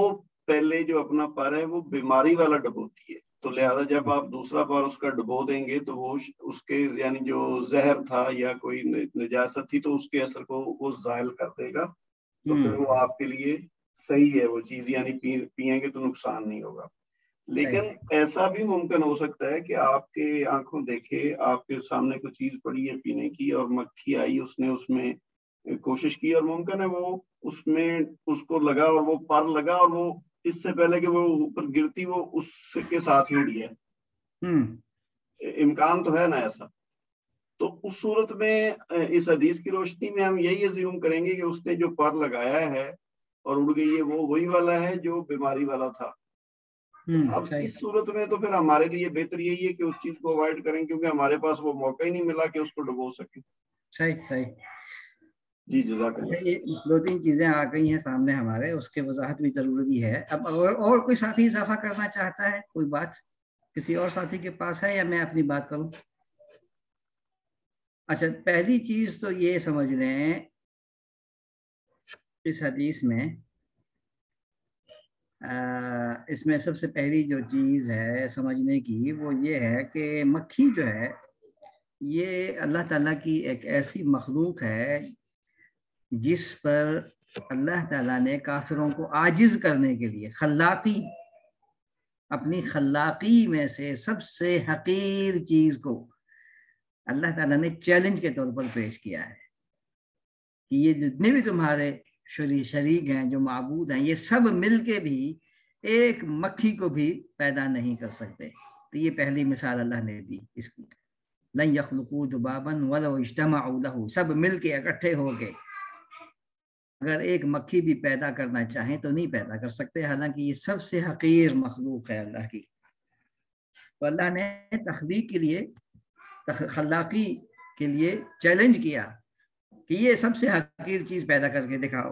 پہلے جو اپنا پر ہے وہ بیماری والا ڈبوتی ہے تو لہذا جب آپ دوسرا پر اس کا ڈبو دیں گے تو وہ اس کے یعنی جو زہر تھا یا کوئی نجاست تھی تو اس کے اثر کو وہ زائل کر دے گا تو پھر وہ آپ کے لیے صحیح ہے وہ چیز یعنی پئیں گے تو نقصان نہیں ہوگا. لیکن ایسا بھی ممکن ہو سکتا ہے کہ آپ کے آنکھوں دیکھے آپ کے سامنے کوئی چیز پڑی ہے پینے کی اور مکھی آئی اس نے اس میں کوشش کی اور ممکن ہے وہ اس میں اس کو لگا اور وہ پر لگا اور وہ اس سے پہلے کہ وہ اوپر گرتی وہ اس کے ساتھ ہی اڑی ہے. امکان تو ہے نا ایسا. تو اس صورت میں اس حدیث کی روشنی میں ہم یہی ازیوم کریں گے کہ اس نے جو پر لگایا ہے اور اڑ گئی ہے وہ وہی والا ہے جو بیماری والا تھا. اب اس صورت میں تو پھر ہمارے لیے بہتر یہی ہے کہ اس چیز کو اوائڈ کریں کیونکہ ہمارے پاس وہ موقع ہی نہیں ملا کہ اس کو ڈبو سکیں. صحیح. جی جزاک اللہ. یہ 2-3 چیزیں آ گئی ہیں سامنے ہمارے, اس کے وضاحت بھی ضروری ہے. اب اور کوئی ساتھی اضافہ کرنا چاہتا ہے, کوئی بات کسی اور ساتھی کے پاس ہے یا میں اپنی بات کروں؟ اچھا پہلی چیز تو یہ سمجھ لیں اس حدیث میں اس میں سب سے پہلی جو چیز ہے سمجھنے کی وہ یہ ہے کہ مکھی جو ہے یہ اللہ تعالیٰ کی ایک ایسی مخلوق ہے جس پر اللہ تعالیٰ نے کافروں کو عاجز کرنے کے لیے اپنی خلاقی میں سے سب سے حقیر چیز کو اللہ تعالیٰ نے چیلنج کے طور پر پیش کیا ہے کہ یہ جتنے بھی تمہارے شریک ہیں جو معبود ہیں یہ سب مل کے بھی ایک مکھی کو بھی پیدا نہیں کر سکتے. تو یہ پہلی مثال اللہ نے دی اس کی, لن یخلقوا ذبابا ولو اجتمعوا له, سب مل کے اکٹھے ہو کے اگر ایک مکھی بھی پیدا کرنا چاہیں تو نہیں پیدا کر سکتے, حالانکہ یہ سب سے حقیر مخلوق ہے اللہ کی. تو اللہ نے تخلیق کے لیے خلاقی کے لیے چیلنج کیا کہ یہ سب سے حقیر چیز پیدا کر کے دکھاؤ,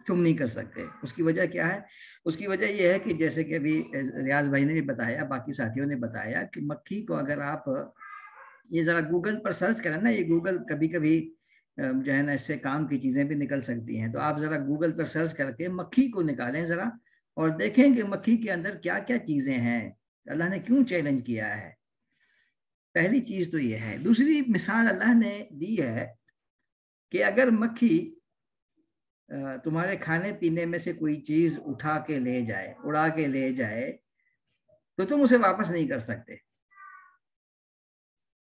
تم نہیں کر سکتے. اس کی وجہ کیا ہے؟ اس کی وجہ یہ ہے کہ جیسے کہ ابھی ریاض بھائی نے بھی بتایا, باقی ساتھیوں نے بتایا کہ مکھی کو اگر آپ یہ ذرا گوگل پر سرچ کریں نا, یہ گوگل کبھی کبھی جو ہے نا اس سے کام کی چیزیں بھی نکل سکتی ہیں, تو آپ ذرا گوگل پر سرچ کر کے مکھی کو نکالیں ذرا اور دیکھیں کہ مکھی کے اندر کیا کیا چیزیں ہیں, اللہ نے کیوں چیلنج کیا ہے. پہلی چیز تو یہ ہے. دوسری مثال اللہ نے دی ہے کہ اگر مکھی تمہارے کھانے پینے میں سے کوئی چیز اٹھا کے لے جائے, اڑا کے لے جائے, تو تم اسے واپس نہیں کر سکتے.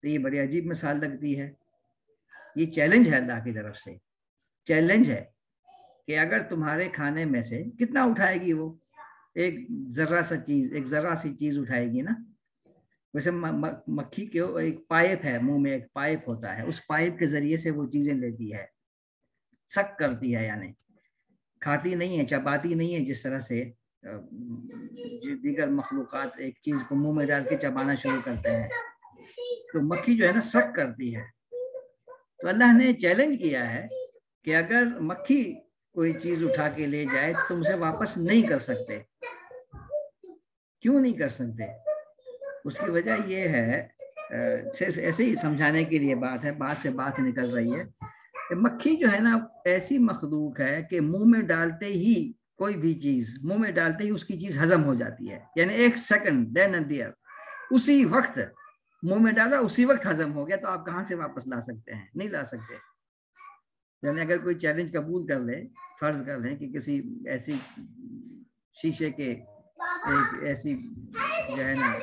تو یہ بڑی عجیب مثال لگتی ہے. یہ چیلنج ہے اللہ کی طرف سے, چیلنج ہے کہ اگر تمہارے کھانے میں سے کتنا اٹھائے گی وہ, ایک ذرا سی چیز اٹھائے گی نا. ویسے مکھی کے ایک پائپ ہے, منہ میں ایک پائپ ہوتا ہے, اس پائپ کے ذریعے سے وہ چیزیں لیتی ہے, سک کرتی ہے, یعنی کھاتی نہیں ہے, چباتی نہیں ہے جس طرح سے دیگر مخلوقات ایک چیز کو منہ میں ڈال کے چبانا شروع کرتے ہیں. تو مکھی جو ہے نا سک کرتی ہے. تو اللہ نے چیلنج کیا ہے کہ اگر مکھی کوئی چیز اٹھا کے لے جائے تو تم اسے واپس نہیں کر سکتے. کیوں نہیں کر سکتے؟ اس کی وجہ یہ ہے, صرف ایسے ہی سمجھانے کے لیے بات ہے, بات سے بات نکل رہی ہے کہ مکھی جو ہے نا ایسی مخلوق ہے کہ منہ میں ڈالتے ہی کوئی بھی چیز منہ میں ڈالتے ہی اس کی چیز ہضم ہو جاتی ہے. یعنی ایک سیکنڈ دین اینڈ دیئر, اسی وقت منہ میں ڈالا اسی وقت ہضم ہو گیا. تو آپ کہاں سے واپس لا سکتے ہیں؟ نہیں لا سکتے. یعنی اگر کوئی چیلنج قبول کر لے, فرض کر لیں کہ کسی ایسی شیشے کے ایک ایسی جو ہے نا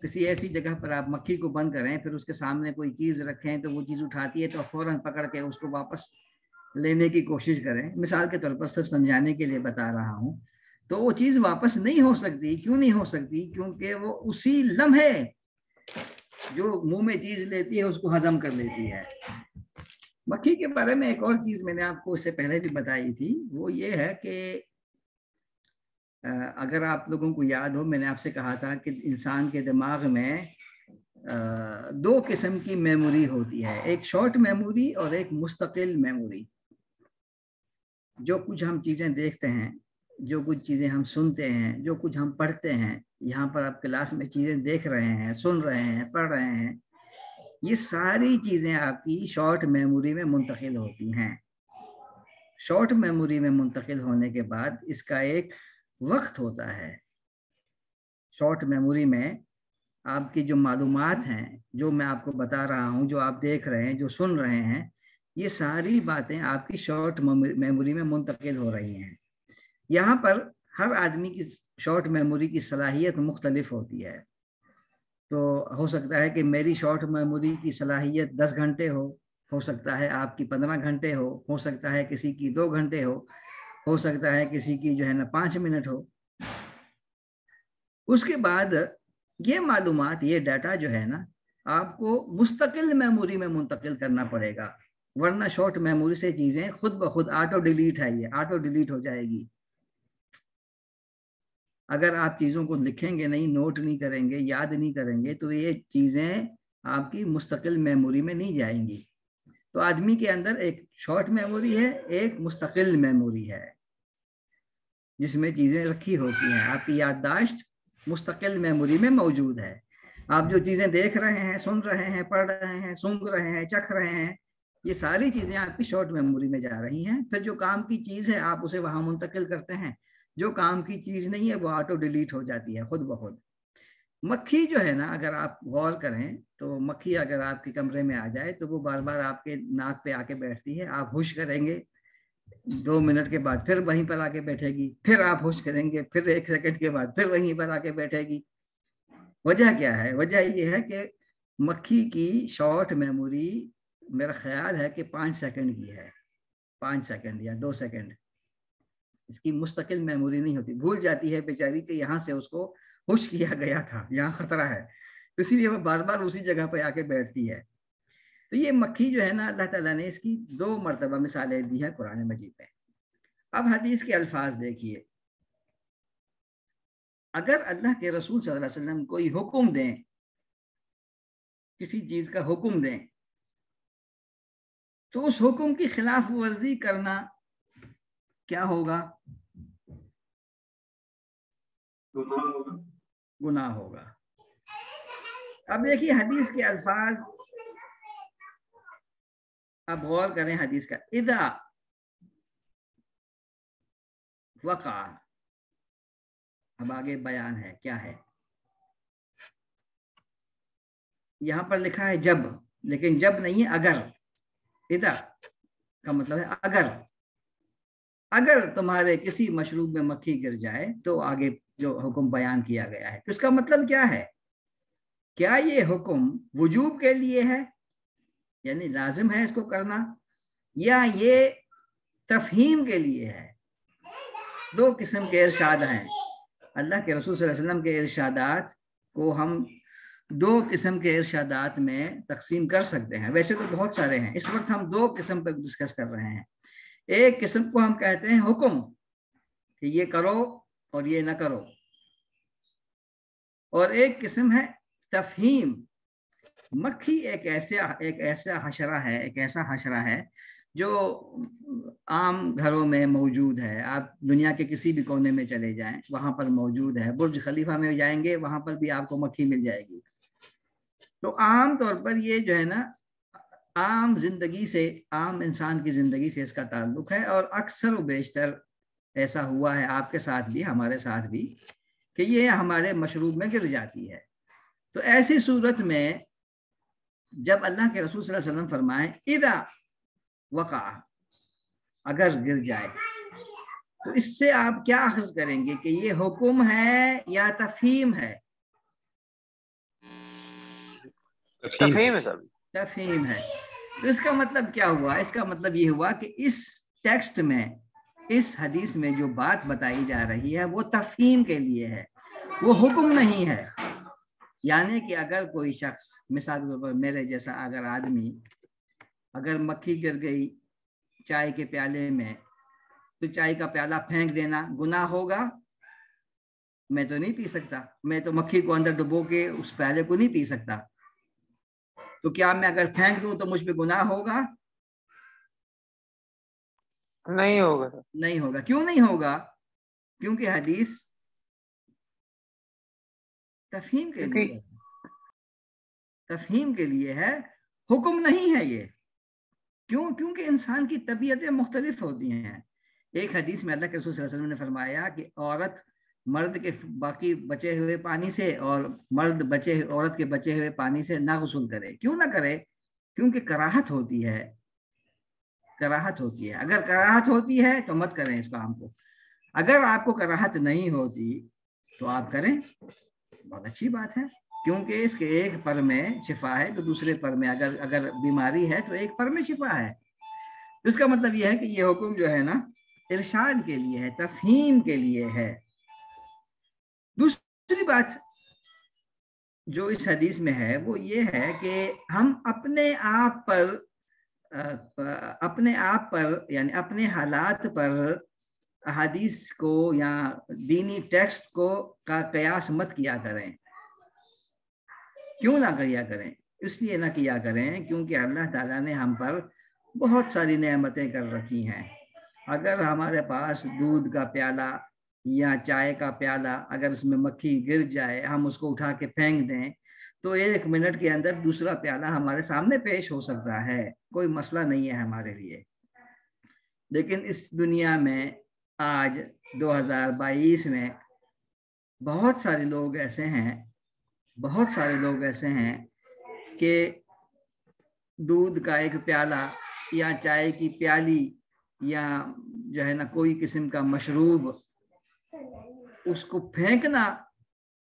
کسی ایسی جگہ پر آپ مکھی کو بند کریں, پھر اس کے سامنے کوئی چیز رکھیں تو وہ چیز اٹھاتی ہے تو فوراً پکڑ کے اس کو واپس لینے کی کوشش کریں. مثال کے طور پر صرف سمجھانے کے لیے بتا رہا ہوں. تو وہ چیز واپس نہیں ہو سکتی. کیوں نہیں ہو سکتی؟ کیونکہ وہ اسی لمحے جو منہ میں چیز لیتی ہے اس کو ہضم کر لیتی ہے. مکھی کے بارے میں ایک اور چیز میں نے آپ کو اس سے پہلے بھی بتائی تھی، وہ یہ ہے کہ اگر آپ لوگوں کو یاد ہو، میں نے آپ سے کہا تھا کہ انسان کے دماغ میں 2 قسم کی میموری ہوتی ہے، ایک شارٹ میموری اور ایک مستقل میموری. جو کچھ ہم چیزیں دیکھتے ہیں، جو کچھ چیزیں ہم سنتے ہیں، جو کچھ ہم پڑھتے ہیں، یہاں پر آپ کلاس میں چیزیں دیکھ رہے ہیں، سن رہے ہیں، پڑھ رہے ہیں، یہ ساری چیزیں آپ کی شارٹ میموری میں منتقل ہوتی ہیں. شارٹ میموری میں منتقل ہونے کے بعد اس کا ایک وقت ہوتا ہے. شارٹ میموری میں آپ کی جو معلومات ہیں، جو میں آپ کو بتا رہا ہوں، جو آپ دیکھ رہے ہیں، جو سن رہے ہیں، یہ ساری باتیں آپ کی شارٹ میموری میں منتقل ہو رہی ہیں. یہاں پر ہر آدمی کی شارٹ میموری کی صلاحیت مختلف ہوتی ہے. تو ہو سکتا ہے کہ میری شارٹ میموری کی صلاحیت 10 گھنٹے ہو سکتا ہے آپ کی 15 گھنٹے ہو سکتا ہے کسی کی 2 گھنٹے ہو سکتا ہے کسی کی جو ہے نا 5 منٹ ہو. اس کے بعد یہ معلومات، یہ ڈیٹا جو ہے نا، آپ کو مستقل میموری میں منتقل کرنا پڑے گا، ورنہ شارٹ میموری سے چیزیں خود بخود آٹو ڈیلیٹ ہے، یہ آٹو ڈیلیٹ ہو جائے گی. اگر آپ چیزوں کو لکھیں گے نہیں، نوٹ نہیں کریں گے، یاد نہیں کریں گے، تو یہ چیزیں آپ کی مستقل میموری میں نہیں جائیں گی. تو آدمی کے اندر ایک شارٹ میموری ہے، ایک مستقل میموری ہے جس میں چیزیں رکھی ہوتی ہیں. آپ کی یادداشت مستقل میموری میں موجود ہے. آپ جو چیزیں دیکھ رہے ہیں، سن رہے ہیں، پڑھ رہے ہیں، سونگ رہے ہیں، چکھ رہے ہیں، یہ ساری چیزیں آپ کی شارٹ میموری میں جا رہی ہیں. پھر جو کام کی چیز ہے آپ اسے وہاں منتقل کرتے ہیں، جو کام کی چیز نہیں ہے وہ آٹو ڈیلیٹ ہو جاتی ہے خود بخود. مکھی جو ہے نا، اگر آپ غور کریں تو مکھی اگر آپ کے کمرے میں آ جائے تو وہ بار بار آپ کے ناک پہ آ کے بیٹھتی ہے. آپ ہوش کریں گے 2 منٹ کے بعد پھر وہیں پر آ کے بیٹھے گی، پھر آپ ہوش کریں گے، پھر 1 سیکنڈ کے بعد پھر وہیں پر آ کے بیٹھے گی. وجہ کیا ہے؟ وجہ یہ ہے کہ مکھی کی شارٹ میموری میرا خیال ہے کہ 5 سیکنڈ کی ہے، 5 سیکنڈ یا 2 سیکنڈ. اس کی مستقل میموری نہیں ہوتی، بھول جاتی ہے بیچاری کہ یہاں سے اس کو ہوش کیا گیا تھا، یہاں خطرہ ہے، اسی لیے وہ بار بار اسی جگہ پہ آ کے بیٹھتی ہے. تو یہ مکھی جو ہے نا، اللہ تعالیٰ نے اس کی 2 مرتبہ مثالیں دی ہیں قرآن مجید میں. اب حدیث کے الفاظ دیکھیے. اگر اللہ کے رسول صلی اللہ علیہ وسلم کوئی حکم دیں، کسی چیز کا حکم دیں، تو اس حکم کی خلاف ورزی کرنا کیا ہوگا؟ گناہ ہوگا. اب دیکھیے حدیث کے الفاظ، اب غور کریں حدیث کا. اذا وقع، اب آگے بیان ہے کیا ہے. یہاں پر لکھا ہے جب، لیکن جب نہیں ہے، اگر. اذا کا مطلب ہے اگر تمہارے کسی مشروب میں مکھی گر جائے، تو آگے جو حکم بیان کیا گیا ہے، تو اس کا مطلب کیا ہے؟ کیا یہ حکم وجوب کے لیے ہے، یعنی لازم ہے اس کو کرنا، یا یہ تفہیم کے لیے ہے؟ 2 قسم کے ارشاد ہیں. اللہ کے رسول صلی اللہ علیہ وسلم کے ارشادات کو ہم 2 قسم کے ارشادات میں تقسیم کر سکتے ہیں. ویسے تو بہت سارے ہیں، اس وقت ہم 2 قسم پہ ڈسکس کر رہے ہیں. ایک قسم کو ہم کہتے ہیں حکم، کہ یہ کرو اور یہ نہ کرو، اور ایک قسم ہے تفہیم. مکھی ایک ایسا حشرہ ہے جو عام گھروں میں موجود ہے. آپ دنیا کے کسی بھی کونے میں چلے جائیں وہاں پر موجود ہے. برج خلیفہ میں جائیں گے وہاں پر بھی آپ کو مکھی مل جائے گی. تو عام طور پر یہ جو ہے نا عام زندگی سے، عام انسان کی زندگی سے اس کا تعلق ہے، اور اکثر و بیشتر ایسا ہوا ہے آپ کے ساتھ بھی، ہمارے ساتھ بھی، کہ یہ ہمارے مشروب میں گر جاتی ہے. تو ایسی صورت میں جب اللہ کے رسول صلی اللہ علیہ وسلم فرمائیں اذا وقع، اگر گر جائے، تو اس سے آپ کیا اخذ کریں گے کہ یہ حکم ہے یا تفہیم ہے؟ تفہیم ہے صاحب، تفہیم ہے. تو اس کا مطلب کیا ہوا؟ اس کا مطلب یہ ہوا کہ اس ٹیکسٹ میں اس حدیث میں جو بات بتائی جا رہی ہے وہ تفہیم کے لیے ہے، وہ حکم نہیں ہے۔ یعنی کہ اگر کوئی شخص، مثال کے طور پر میرے جیسا اگر آدمی، اگر مکھی گر گئی چائے کے پیالے میں تو چائے کا پیالہ پھینک دینا گناہ ہوگا؟ میں تو نہیں پی سکتا، میں تو مکھی کو اندر ڈبو کے اس پیالے کو نہیں پی سکتا، تو کیا میں اگر پھینک دوں تو مجھ پہ گناہ ہوگا؟ نہیں ہوگا۔ نہیں ہوگا۔ کیوں نہیں ہوگا؟ کیونکہ حدیث تفہیم کے لیے، تفہیم کے لیے ہے، حکم نہیں ہے یہ۔ کیوں؟ کیونکہ انسان کی طبیعتیں مختلف ہوتی ہیں۔ ایک حدیث میں اللہ کے رسول صلی اللہ علیہ وسلم نے فرمایا کہ عورت مرد کے باقی بچے ہوئے پانی سے اور مرد عورت کے بچے ہوئے پانی سے نہ غسل کرے۔ کیوں نہ کرے؟ کیونکہ کراہت ہوتی ہے، کراہت ہوتی ہے۔ اگر کراہت ہوتی ہے تو مت کریں اس کام کو، اگر آپ کو کراہت نہیں ہوتی تو آپ کریں، بہت اچھی بات ہے، کیونکہ اس کے ایک پر میں شفا ہے تو دوسرے پر میں اگر بیماری ہے تو ایک پر میں شفا ہے۔ اس کا مطلب یہ ہے کہ یہ حکم جو ہے نا ارشاد کے لیے ہے، تفہیم کے لیے ہے۔ دوسری بات جو اس حدیث میں ہے وہ یہ ہے کہ ہم اپنے آپ پر یعنی اپنے حالات پر احادیث کو یا دینی ٹیکسٹ کو کا قیاس مت کیا کریں۔ کیوں نہ کیا کریں؟ اس لیے نہ کیا کریں کیونکہ اللہ تعالیٰ نے ہم پر بہت ساری نعمتیں کر رکھی ہیں۔ اگر ہمارے پاس دودھ کا پیالہ یا چائے کا پیالہ اگر اس میں مکھی گر جائے، ہم اس کو اٹھا کے پھینک دیں تو 1 منٹ کے اندر دوسرا پیالہ ہمارے سامنے پیش ہو سکتا ہے، کوئی مسئلہ نہیں ہے ہمارے لیے۔ لیکن اس دنیا میں آج 2022 میں بہت سارے لوگ ایسے ہیں کہ دودھ کا ایک پیالہ یا چائے کی پیالی یا جو ہے نا کوئی قسم کا مشروب، اس کو پھینکنا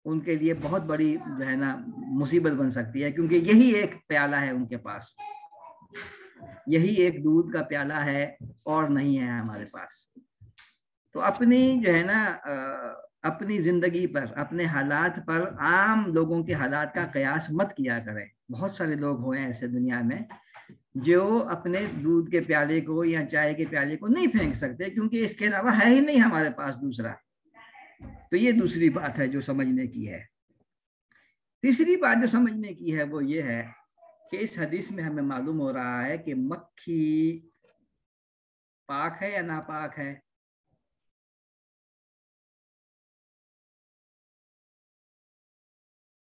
ان کے لیے بہت بڑی جو ہے نا مصیبت بن سکتی ہے، کیونکہ یہی ایک پیالہ ہے ان کے پاس، یہی ایک دودھ کا پیالہ ہے اور نہیں ہے ہمارے پاس۔ تو اپنی جو ہے نا اپنی زندگی پر، اپنے حالات پر عام لوگوں کے حالات کا قیاس مت کیا کریں۔ بہت سارے لوگ ہوئے ہیں ایسے دنیا میں جو اپنے دودھ کے پیالے کو یا چائے کے پیالے کو نہیں پھینک سکتے کیونکہ اس کے علاوہ ہے ہی نہیں ہمارے پاس دوسرا۔ تو یہ دوسری بات ہے جو سمجھنے کی ہے۔ تیسری بات جو سمجھنے کی ہے وہ یہ ہے کہ اس حدیث میں ہمیں معلوم ہو رہا ہے کہ مکھی پاک ہے یا ناپاک ہے؟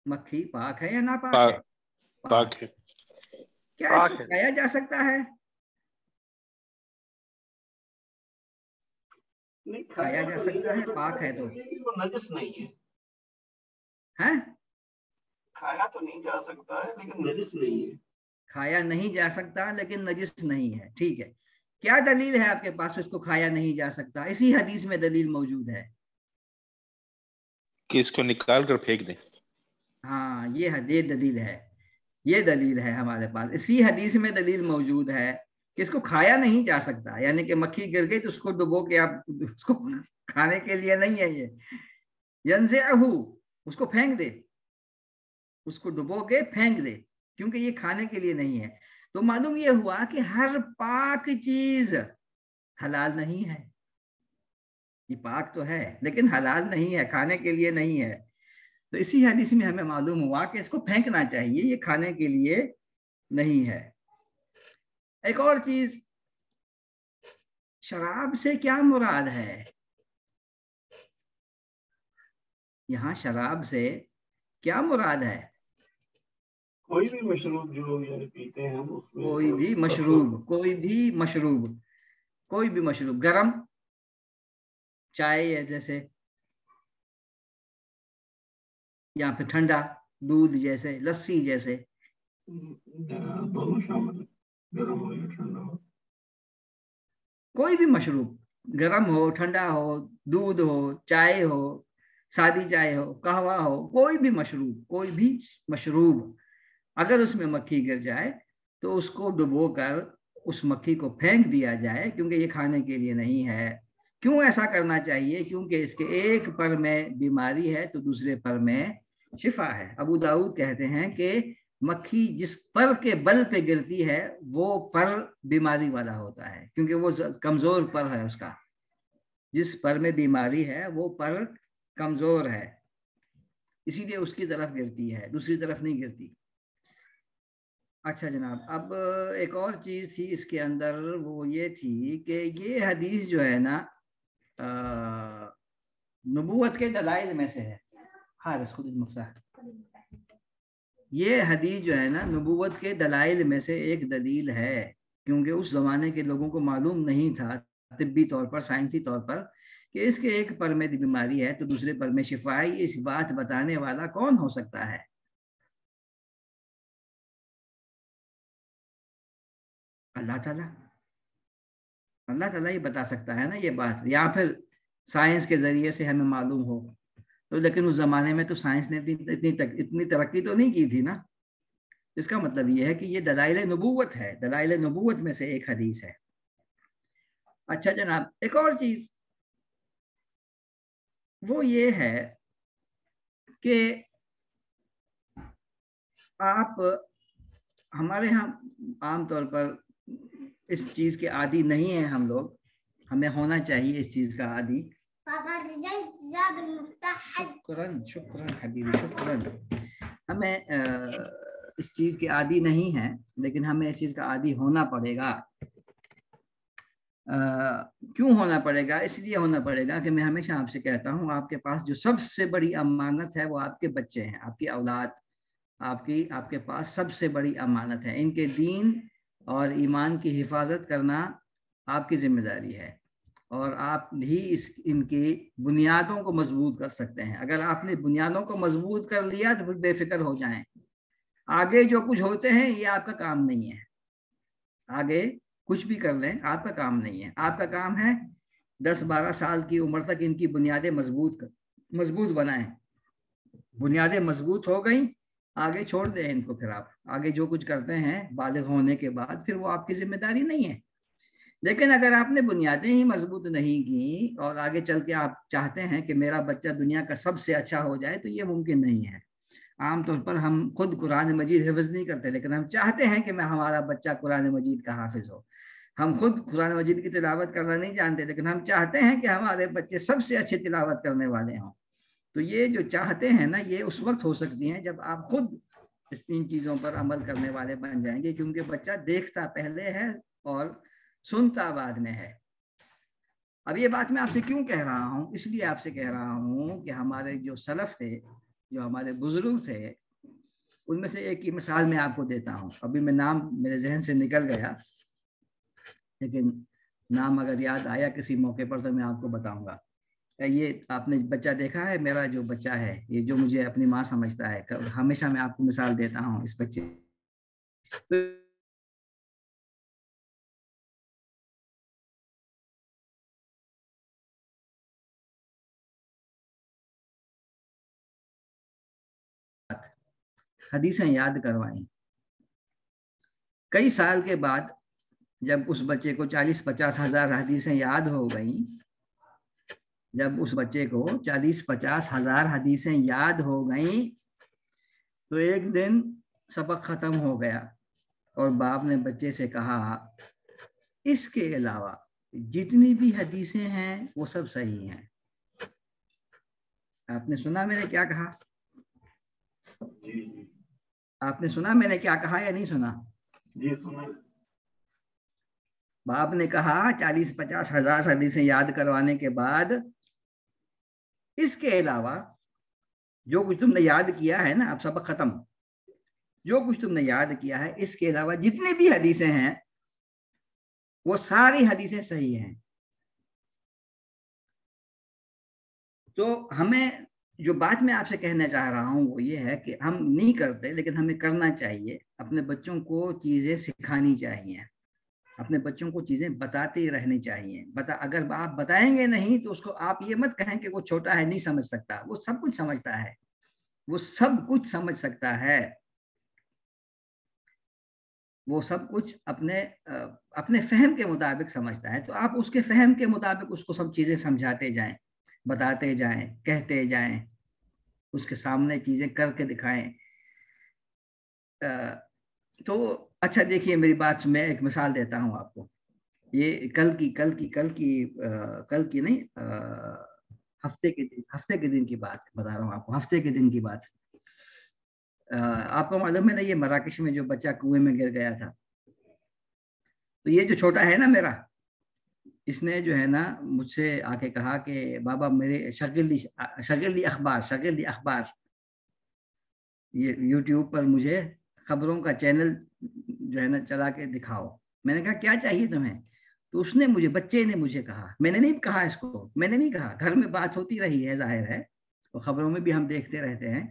مکھی پاک ہے یا ناپاک ہے؟ پاک ہے۔ کیا اس کو کھایا جا سکتا ہے؟ کھایا جا سکتا ہے، پاک ہے تو نجس نہیں ہے۔ ہاں، کھایا تو نہیں جا سکتا ہے لیکن نجس نہیں ہے۔ کھایا نہیں جا سکتا لیکن نجس نہیں ہے، ٹھیک ہے۔ کیا دلیل ہے آپ کے پاس اس کو کھایا نہیں جا سکتا؟ اسی حدیث میں دلیل موجود ہے کہ اس کو نکال کر پھینک دیں۔ ہاں، یہ دلیل ہے، یہ دلیل ہے ہمارے پاس، اسی حدیث میں دلیل موجود ہے کہ اس کو کھایا نہیں جا سکتا، یعنی کہ مکھی گر گئی تو اس کو ڈبو کے آپ اس کو کھانے کے لیے نہیں ہے، یہ ینزعہ، اس کو پھینک دے، اس کو ڈبو کے پھینک دے، کیونکہ یہ کھانے کے لیے نہیں ہے۔ تو معلوم یہ ہوا کہ ہر پاک چیز حلال نہیں ہے، یہ پاک تو ہے لیکن حلال نہیں ہے، کھانے کے لیے نہیں ہے۔ تو اسی حدیث میں ہمیں معلوم ہوا کہ اس کو پھینکنا چاہیے، یہ کھانے کے لیے نہیں ہے۔ ایک اور چیز، شراب سے کیا مراد ہے؟ یہاں شراب سے کیا مراد ہے؟ کوئی بھی مشروب جو یعنی پیتے ہیں اس میں کوئی بھی مشروب، گرم چائے جیسے یا پھر ٹھنڈا دودھ جیسے، لسی جیسے، دونوں شامل، گرم ہو یا ٹھنڈا ہو، کوئی بھی مشروب، گرم ہو، ٹھنڈا ہو، دودھ ہو، چائے ہو، سادی چائے ہو، قہوہ ہو، کوئی بھی مشروب اگر اس میں مکھی گر جائے تو اس کو ڈبو کر اس مکھی کو پھینک دیا جائے، کیونکہ یہ کھانے کے لیے نہیں ہے، کیوں ایسا کرنا چاہیے؟ کیونکہ اس کے ایک پر میں بیماری ہے تو دوسرے پر میں شفا ہے۔ ابو داؤد کہتے ہیں کہ مکھی جس پر کے بل پہ گرتی ہے وہ پر بیماری والا ہوتا ہے، کیونکہ وہ کمزور پر ہے اس کا۔ جس پر میں بیماری ہے وہ پر کمزور ہے، اسی لیے اس کی طرف گرتی ہے، دوسری طرف نہیں گرتی۔ اچھا جناب، اب ایک اور چیز تھی اس کے اندر، وہ یہ تھی کہ یہ حدیث جو ہے نا نبوت کے دلائل میں سے ہے۔ حارث خود یہ حدیث جو ہے نا نبوت کے دلائل میں سے ایک دلیل ہے، کیونکہ اس زمانے کے لوگوں کو معلوم نہیں تھا طبی طور پر، سائنسی طور پر، کہ اس کے ایک پر میں بیماری ہے تو دوسرے پر میں شفا ہے۔ اس بات بتانے والا کون ہو سکتا ہے؟ اللہ تعالیٰ۔ اللہ تعالیٰ ہی بتا سکتا ہے نا یہ بات، یا پھر سائنس کے ذریعے سے ہمیں معلوم ہو تو۔ لیکن اس زمانے میں تو سائنس نے اتنی ترقی تو نہیں کی تھی نا۔ اس کا مطلب یہ ہے کہ یہ دلائل نبوت ہے، دلائل نبوت میں سے ایک حدیث ہے۔ اچھا جناب، ایک اور چیز وہ یہ ہے کہ آپ ہمارے ہاں عام طور پر اس چیز کے عادی نہیں ہیں ہم لوگ، ہمیں ہونا چاہیے اس چیز کا عادی۔ شکراً حبیبی، شکراً۔ ہمیں اس چیز کے عادی نہیں ہیں، لیکن ہمیں اس چیز کا عادی ہونا پڑے گا۔ کیوں ہونا پڑے گا؟ اس لیے ہونا پڑے گا کہ میں ہمیشہ آپ سے کہتا ہوں، آپ کے پاس جو سب سے بڑی امانت ہے وہ آپ کے بچے ہیں، آپ کی اولاد، آپ کے پاس سب سے بڑی امانت ہے۔ ان کے دین اور ایمان کی حفاظت کرنا آپ کی ذمہ داری ہے، اور آپ ہی ان کی بنیادوں کو مضبوط کر سکتے ہیں۔ اگر آپ نے بنیادوں کو مضبوط کر لیا تو پھر بے فکر ہو جائیں، آگے جو کچھ ہوتے ہیں یہ آپ کا کام نہیں ہے۔ آگے کچھ بھی کر لیں، آپ کا کام نہیں ہے۔ آپ کا کام ہے 10-12 سال کی عمر تک ان کی بنیادیں مضبوط بنائیں۔ بنیادیں مضبوط ہو گئیں، آگے چھوڑ دیں ان کو، پھر آپ آگے جو کچھ کرتے ہیں بالغ ہونے کے بعد پھر وہ آپ کی ذمہ داری نہیں ہے۔ لیکن اگر آپ نے بنیادیں ہی مضبوط نہیں کی اور آگے چل کے آپ چاہتے ہیں کہ میرا بچہ دنیا کا سب سے اچھا ہو جائے تو یہ ممکن نہیں ہے۔ عام طور پر ہم خود قرآن مجید حفظ نہیں کرتے، لیکن ہم چاہتے ہیں کہ ہمارا بچہ قرآن مجید کا حافظ ہو۔ ہم خود قرآن مجید کی تلاوت کرنا نہیں جانتے، لیکن ہم چاہتے ہیں کہ ہمارے بچے سب سے اچھی تلاوت کرنے والے ہوں۔ تو یہ جو چاہتے ہیں نا، یہ اس وقت ہو سکتی ہیں جب آپ خود اس 3 چیزوں پر عمل کرنے والے بن جائیں گے، کیونکہ بچہ دیکھتا پہلے ہے اور سنتا بعد میں ہے۔ اب یہ بات میں آپ سے کیوں کہہ رہا ہوں؟ اس لیے آپ سے کہہ رہا ہوں کہ ہمارے جو سلف تھے، جو ہمارے بزرگ تھے، ان میں سے ایک کی مثال میں آپ کو دیتا ہوں۔ ابھی میں نام میرے ذہن سے نکل گیا، لیکن نام اگر یاد آیا کسی موقع پر تو میں آپ کو بتاؤں گا۔ یہ آپ نے بچہ دیکھا ہے؟ میرا جو بچہ ہے، یہ جو مجھے اپنی ماں سمجھتا ہے، ہمیشہ میں آپ کو مثال دیتا ہوں اس بچے۔ حدیثیں یاد کروائیں۔ کئی سال کے بعد جب اس بچے کو 40-50 ہزار حدیثیں یاد ہو گئیں، جب اس بچے کو 40-50 ہزار حدیثیں یاد ہو گئیں تو ایک دن سبق ختم ہو گیا اور باپ نے بچے سے کہا، اس کے علاوہ جتنی بھی حدیثیں ہیں وہ سب صحیح ہیں۔ آپ نے سنا میں نے کیا کہا؟ جی آپ نے سنا میں نے کیا کہا یا نہیں سنا؟ جی سنا۔ باپ نے کہا 40-50 ہزار حدیثیں یاد کروانے کے بعد اس کے علاوہ جو کچھ تم نے یاد کیا ہے نا، اب سبق ختم، جو کچھ تم نے یاد کیا ہے اس کے علاوہ جتنی بھی حدیثیں ہیں وہ ساری حدیثیں صحیح ہیں۔ تو ہمیں جو بات میں آپ سے کہنا چاہ رہا ہوں وہ یہ ہے کہ ہم نہیں کرتے، لیکن ہمیں کرنا چاہیے۔ اپنے بچوں کو چیزیں سکھانی چاہیے، اپنے بچوں کو چیزیں بتاتے ہی رہنی چاہیے۔ اگر آپ بتائیں گے نہیں تو اس کو آپ یہ مت کہیں کہ وہ چھوٹا ہے نہیں سمجھ سکتا، وہ سب کچھ سمجھتا ہے، وہ سب کچھ سمجھ سکتا ہے۔ وہ سب کچھ اپنے فہم کے مطابق سمجھتا ہے، تو آپ اس کے فہم کے مطابق اس کو سب چیزیں سمجھاتے جائیں، بتاتے جائیں، کہتے جائیں، اس کے سامنے چیزیں کر کے دکھائیں. تو اچھا دیکھیے میری بات، میں ایک مثال دیتا ہوں آپ کو. یہ کل کی نہیں، ہفتے کے دن کی بات بتا رہا ہوں آپ کو، ہفتے کے دن کی بات. آپ کو معلوم ہے نا یہ مراکش میں جو بچہ کنویں میں گر گیا تھا، تو یہ جو چھوٹا ہے نا میرا، اس نے جو ہے نا مجھ سے آ کے کہا کہ بابا میرے شغل دی اخبار، یہ یوٹیوب پر مجھے خبروں کا چینل جو ہے نا چلا کے دکھاؤ. میں نے کہا کیا چاہیے تمہیں؟ تو اس نے بچے نے مجھے کہا، میں نے نہیں کہا اس کو، میں نے نہیں کہا، گھر میں بات ہوتی رہی ہے ظاہر ہے، اور خبروں میں بھی ہم دیکھتے رہتے ہیں.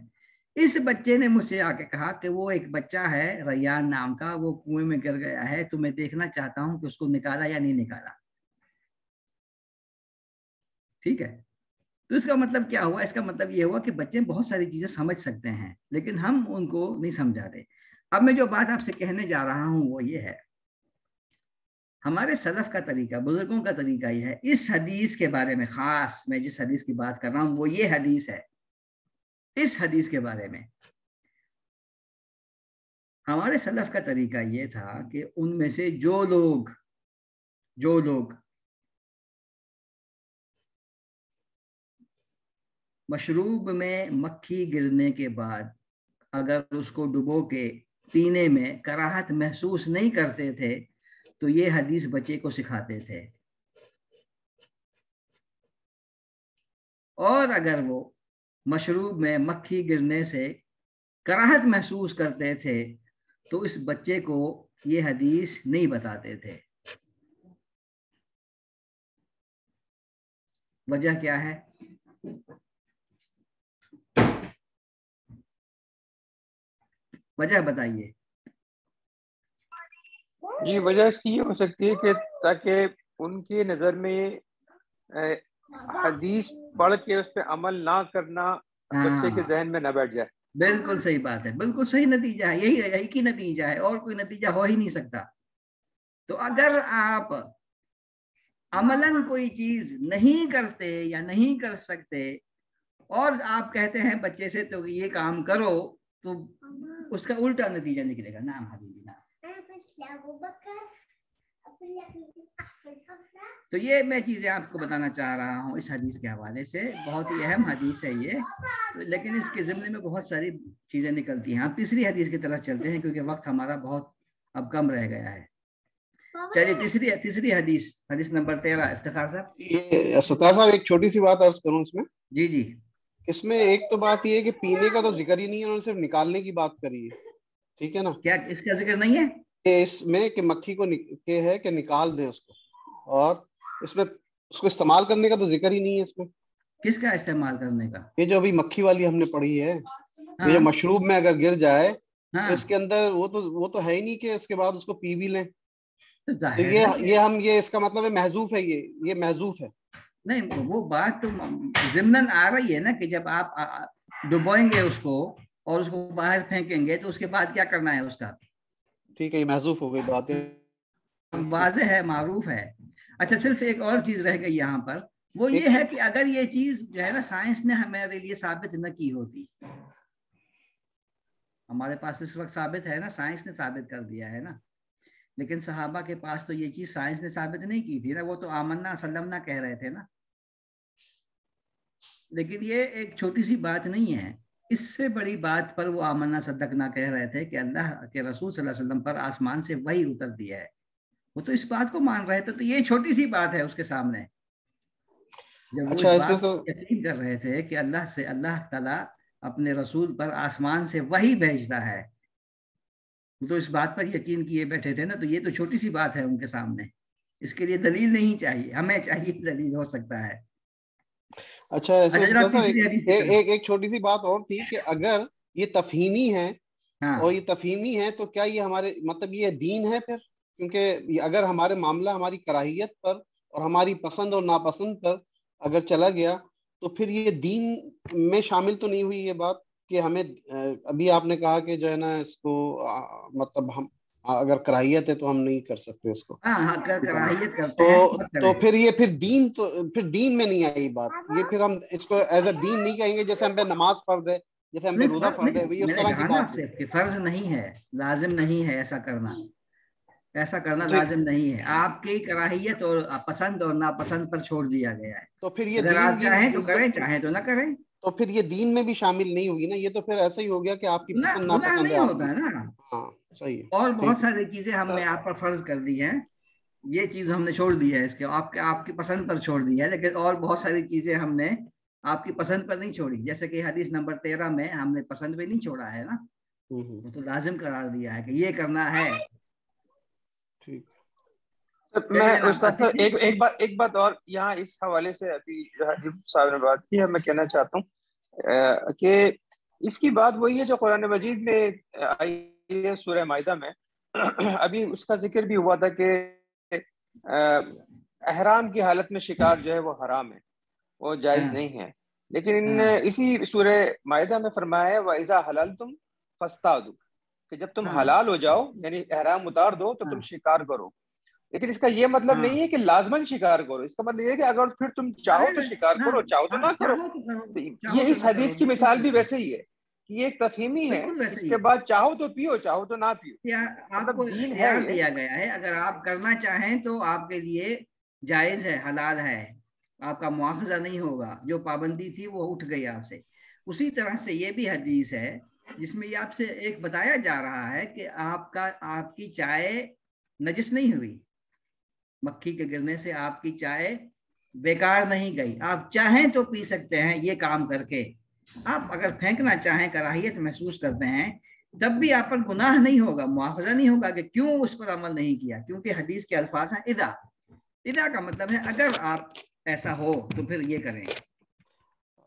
اس بچے نے مجھ سے آ کے کہا کہ وہ ایک بچہ ہے ریان نام کا، وہ کنویں میں گر گیا ہے، تو میں دیکھنا چاہتا ہوں کہ اس کو نکالا یا نہیں نکالا. ٹھیک ہے، تو اس کا مطلب کیا ہوا؟ اس کا مطلب یہ ہوا کہ بچے بہت ساری چیزیں سمجھ سکتے ہیں لیکن ہم ان کو نہیں سمجھاتے. اب میں جو بات آپ سے کہنے جا رہا ہوں وہ یہ ہے، ہمارے سلف کا طریقہ، بزرگوں کا طریقہ یہ ہے. اس حدیث کے بارے میں خاص میں جس حدیث کی بات کر رہا ہوں وہ یہ حدیث ہے. اس حدیث کے بارے میں ہمارے سلف کا طریقہ یہ تھا کہ ان میں سے جو لوگ مشروب میں مکھی گرنے کے بعد اگر اس کو ڈبو کے پینے میں کراہت محسوس نہیں کرتے تھے تو یہ حدیث بچے کو سکھاتے تھے، اور اگر وہ مشروب میں مکھی گرنے سے کراہت محسوس کرتے تھے تو اس بچے کو یہ حدیث نہیں بتاتے تھے. وجہ کیا ہے؟ وجہ بتائیے. جی وجہ اس کی یہ ہو سکتی ہے کہ تاکہ ان کی نظر میں حدیث پڑھ کے اس پہ عمل نہ کرنا بچے کے ذہن میں نہ بیٹھ جائے. بالکل صحیح بات ہے، بالکل صحیح نتیجہ ہے، یہی کی نتیجہ ہے، اور کوئی نتیجہ ہو ہی نہیں سکتا. تو اگر آپ عملاً کوئی چیز نہیں کرتے یا نہیں کر سکتے اور آپ کہتے ہیں بچے سے تو یہ کام کرو، تو اس کا الٹا نتیجہ نکلے گا. نام حبیبی نام. تو یہ میں چیزیں آپ کو بتانا چاہ رہا ہوں اس حدیث کے حوالے سے. بہت ہی اہم حدیث ہے یہ، لیکن اس کے ضمن میں بہت ساری چیزیں نکلتی ہیں. آپ تیسری حدیث کی طرف چلتے ہیں کیونکہ وقت ہمارا بہت اب کم رہ گیا ہے. چلیے تیسری حدیث نمبر 13. افتخار صاحب، یہ ستار صاحب ایک چھوٹی سی بات عرض کروں اس میں. جی اس میں ایک تو بات یہ ہے کہ پینے کا تو ذکر ہی نہیں ہے، انہوں نے صرف نکالنے کی بات کری ہے. ٹھیک ہے نا؟ کیا اس کا ذکر نہیں ہے اس میں کہ مکھی کو ہے کہ نکال دیں اس کو، اور اس میں اس کو استعمال کرنے کا تو ذکر ہی نہیں ہے اس میں. کس کا استعمال کرنے کا؟ یہ جو ابھی مکھی والی ہم نے پڑھی ہے، یہ جو مشروب میں اگر گر جائے تو اس کے اندر وہ تو ہے ہی نہیں کہ اس کے بعد اس کو پی بھی لیں. تو یہ اس کا مطلب ہے محذوف ہے، یہ محذوف ہے. نہیں، وہ بات تو ضمناً آ رہی ہے نا کہ جب آپ ڈبوئیں گے اس کو اور اس کو باہر پھینکیں گے تو اس کے بعد کیا کرنا ہے اس کا. ٹھیک ہے، یہ محذوف ہو گئی بات، واضح ہے، معروف ہے. اچھا صرف ایک اور چیز رہ گئی یہاں پر، وہ یہ ہے کہ اگر یہ چیز جو ہے نا سائنس نے ہمارے لیے ثابت نہ کی ہوتی، ہمارے پاس اس وقت ثابت ہے نا، سائنس نے ثابت کر دیا ہے نا، لیکن صحابہ کے پاس تو یہ چیز سائنس نے ثابت نہیں کی تھی نا، وہ تو آمنا سلمنا کہہ رہے تھے نا. لیکن یہ ایک چھوٹی سی بات نہیں ہے، اس سے بڑی بات پر وہ آمنا صدقنا کہہ رہے تھے کہ اللہ کے رسول صلی اللہ علیہ وسلم پر آسمان سے وحی اتر دیا ہے. وہ تو اس بات کو مان رہے تھے، تو یہ چھوٹی سی بات ہے اس کے سامنے. جب وہ اس بات یقین کر رہے تھے کہ اللہ تعالیٰ اپنے رسول پر آسمان سے وحی بھیجتا ہے، تو اس بات پر یقین کیے بیٹھے تھے نا. تو یہ تو چھوٹی سی بات ہے ان کے سامنے، اس کے لیے دلیل نہیں چاہیے، ہمیں چاہیے دلیل ہو سکتا ہے. اچھا ایک چھوٹی سی بات اور تھی کہ اگر یہ تفہیمی ہے اور یہ تفہیمی ہے تو کیا یہ ہمارے مطلب یہ دین ہے پھر؟ کیونکہ اگر ہمارے معاملہ ہماری کراہیت پر اور ہماری پسند اور ناپسند پر اگر چلا گیا تو پھر یہ دین میں شامل تو نہیں ہوئی یہ بات کہ ہمیں ابھی آپ نے کہا کہ جو ہے نا اس کو مطلب اگر کراہیت ہے تو ہم نہیں کر سکتے اس کو. ہاں کراہیت کرتے ہیں تو پھر یہ پھر دین میں نہیں آئی بات. یہ پھر ہم اس کو ایز اے دین نہیں کہیں گے. جیسے ہم پہ نماز فرض ہے, جیسے ہم پہ روزہ فرض ہے, یہ اس طرح کی بات ہے کہ فرض نہیں ہے, لازم نہیں ہے ایسا کرنا لازم نہیں ہے. آپ کی کراہیت اور پسند اور ناپسند پر چھوڑ دیا گیا ہے. تو پھر یہ اگر آپ چاہیں تو کریں, چاہیں تو نہ کریں. تو پھر یہ دین میں بھی شامل نہیں ہوگی نا. یہ تو پھر ایسا ہی ہو گیا کہ آپ کی پسند گناہ ناپسند نہیں ہے. ہوتا ہے نا. ہاں صحیح ہے. اور بہت ساری چیزیں ہم نے آپ پر فرض کر دی ہیں, یہ چیز ہم نے چھوڑ دی ہے, اس کے آپ کی پسند پر چھوڑ دی ہے. لیکن اور بہت ساری چیزیں ہم نے آپ کی پسند پر نہیں چھوڑی. جیسے کہ حدیث نمبر 13 میں ہم نے پسند پہ نہیں چھوڑا ہے نا, وہ تو لازم قرار دیا ہے کہ یہ کرنا ہے. ٹھیک. میں استاد صاحب ایک بات اور یہاں اس حوالے سے ابھی حاجی صاحب نے بات کی ہے, میں کہنا چاہتا ہوں کہ اس کی بات وہی ہے جو قرآن مجید میں آئی ہے سورہ مائدہ میں. ابھی اس کا ذکر بھی ہوا تھا کہ احرام کی حالت میں شکار جو ہے وہ حرام ہے, وہ جائز نہیں ہے. لیکن اسی سورہ مائدہ میں فرمایا ہے وَإِذَا حَلَلْتُمْ فَاصْطَادُوا, کہ جب تم حلال ہو جاؤ یعنی احرام اتار دو تو تم شکار کرو. لیکن اس کا یہ مطلب نہیں ہے کہ لازماً شکار کرو. اس کا مطلب یہ ہے کہ اگر پھر تم چاہو تو شکار کرو, چاہو تو نہ کرو. یہ اس حدیث کی مثال بھی ویسے ہی ہے کہ یہ ایک تفہیمی ہے. اس کے بعد چاہو تو پیو, چاہو تو نہ پیو. آپ کو اختیار دیا گیا ہے, اگر آپ کرنا چاہیں تو آپ کے لیے جائز ہے, حلال ہے, آپ کا مواخذہ نہیں ہوگا. جو پابندی تھی وہ اٹھ گئی آپ سے. اسی طرح سے یہ بھی حدیث ہے جس میں یہ آپ سے ایک بتایا جا رہا ہے کہ آپ کی چائے نجس نہیں ہوئی, مکھی کے گرنے سے آپ کی چائے بیکار نہیں گئی. آپ چاہیں تو پی سکتے ہیں یہ کام کر کے. آپ اگر پھینکنا چاہیں, کراہیت محسوس کرتے ہیں, تب بھی آپ پر گناہ نہیں ہوگا, مواخذہ نہیں ہوگا کہ کیوں اس پر عمل نہیں کیا. کیونکہ حدیث کے الفاظ ہیں اذا کا مطلب ہے اگر آپ ایسا ہو تو پھر یہ کریں.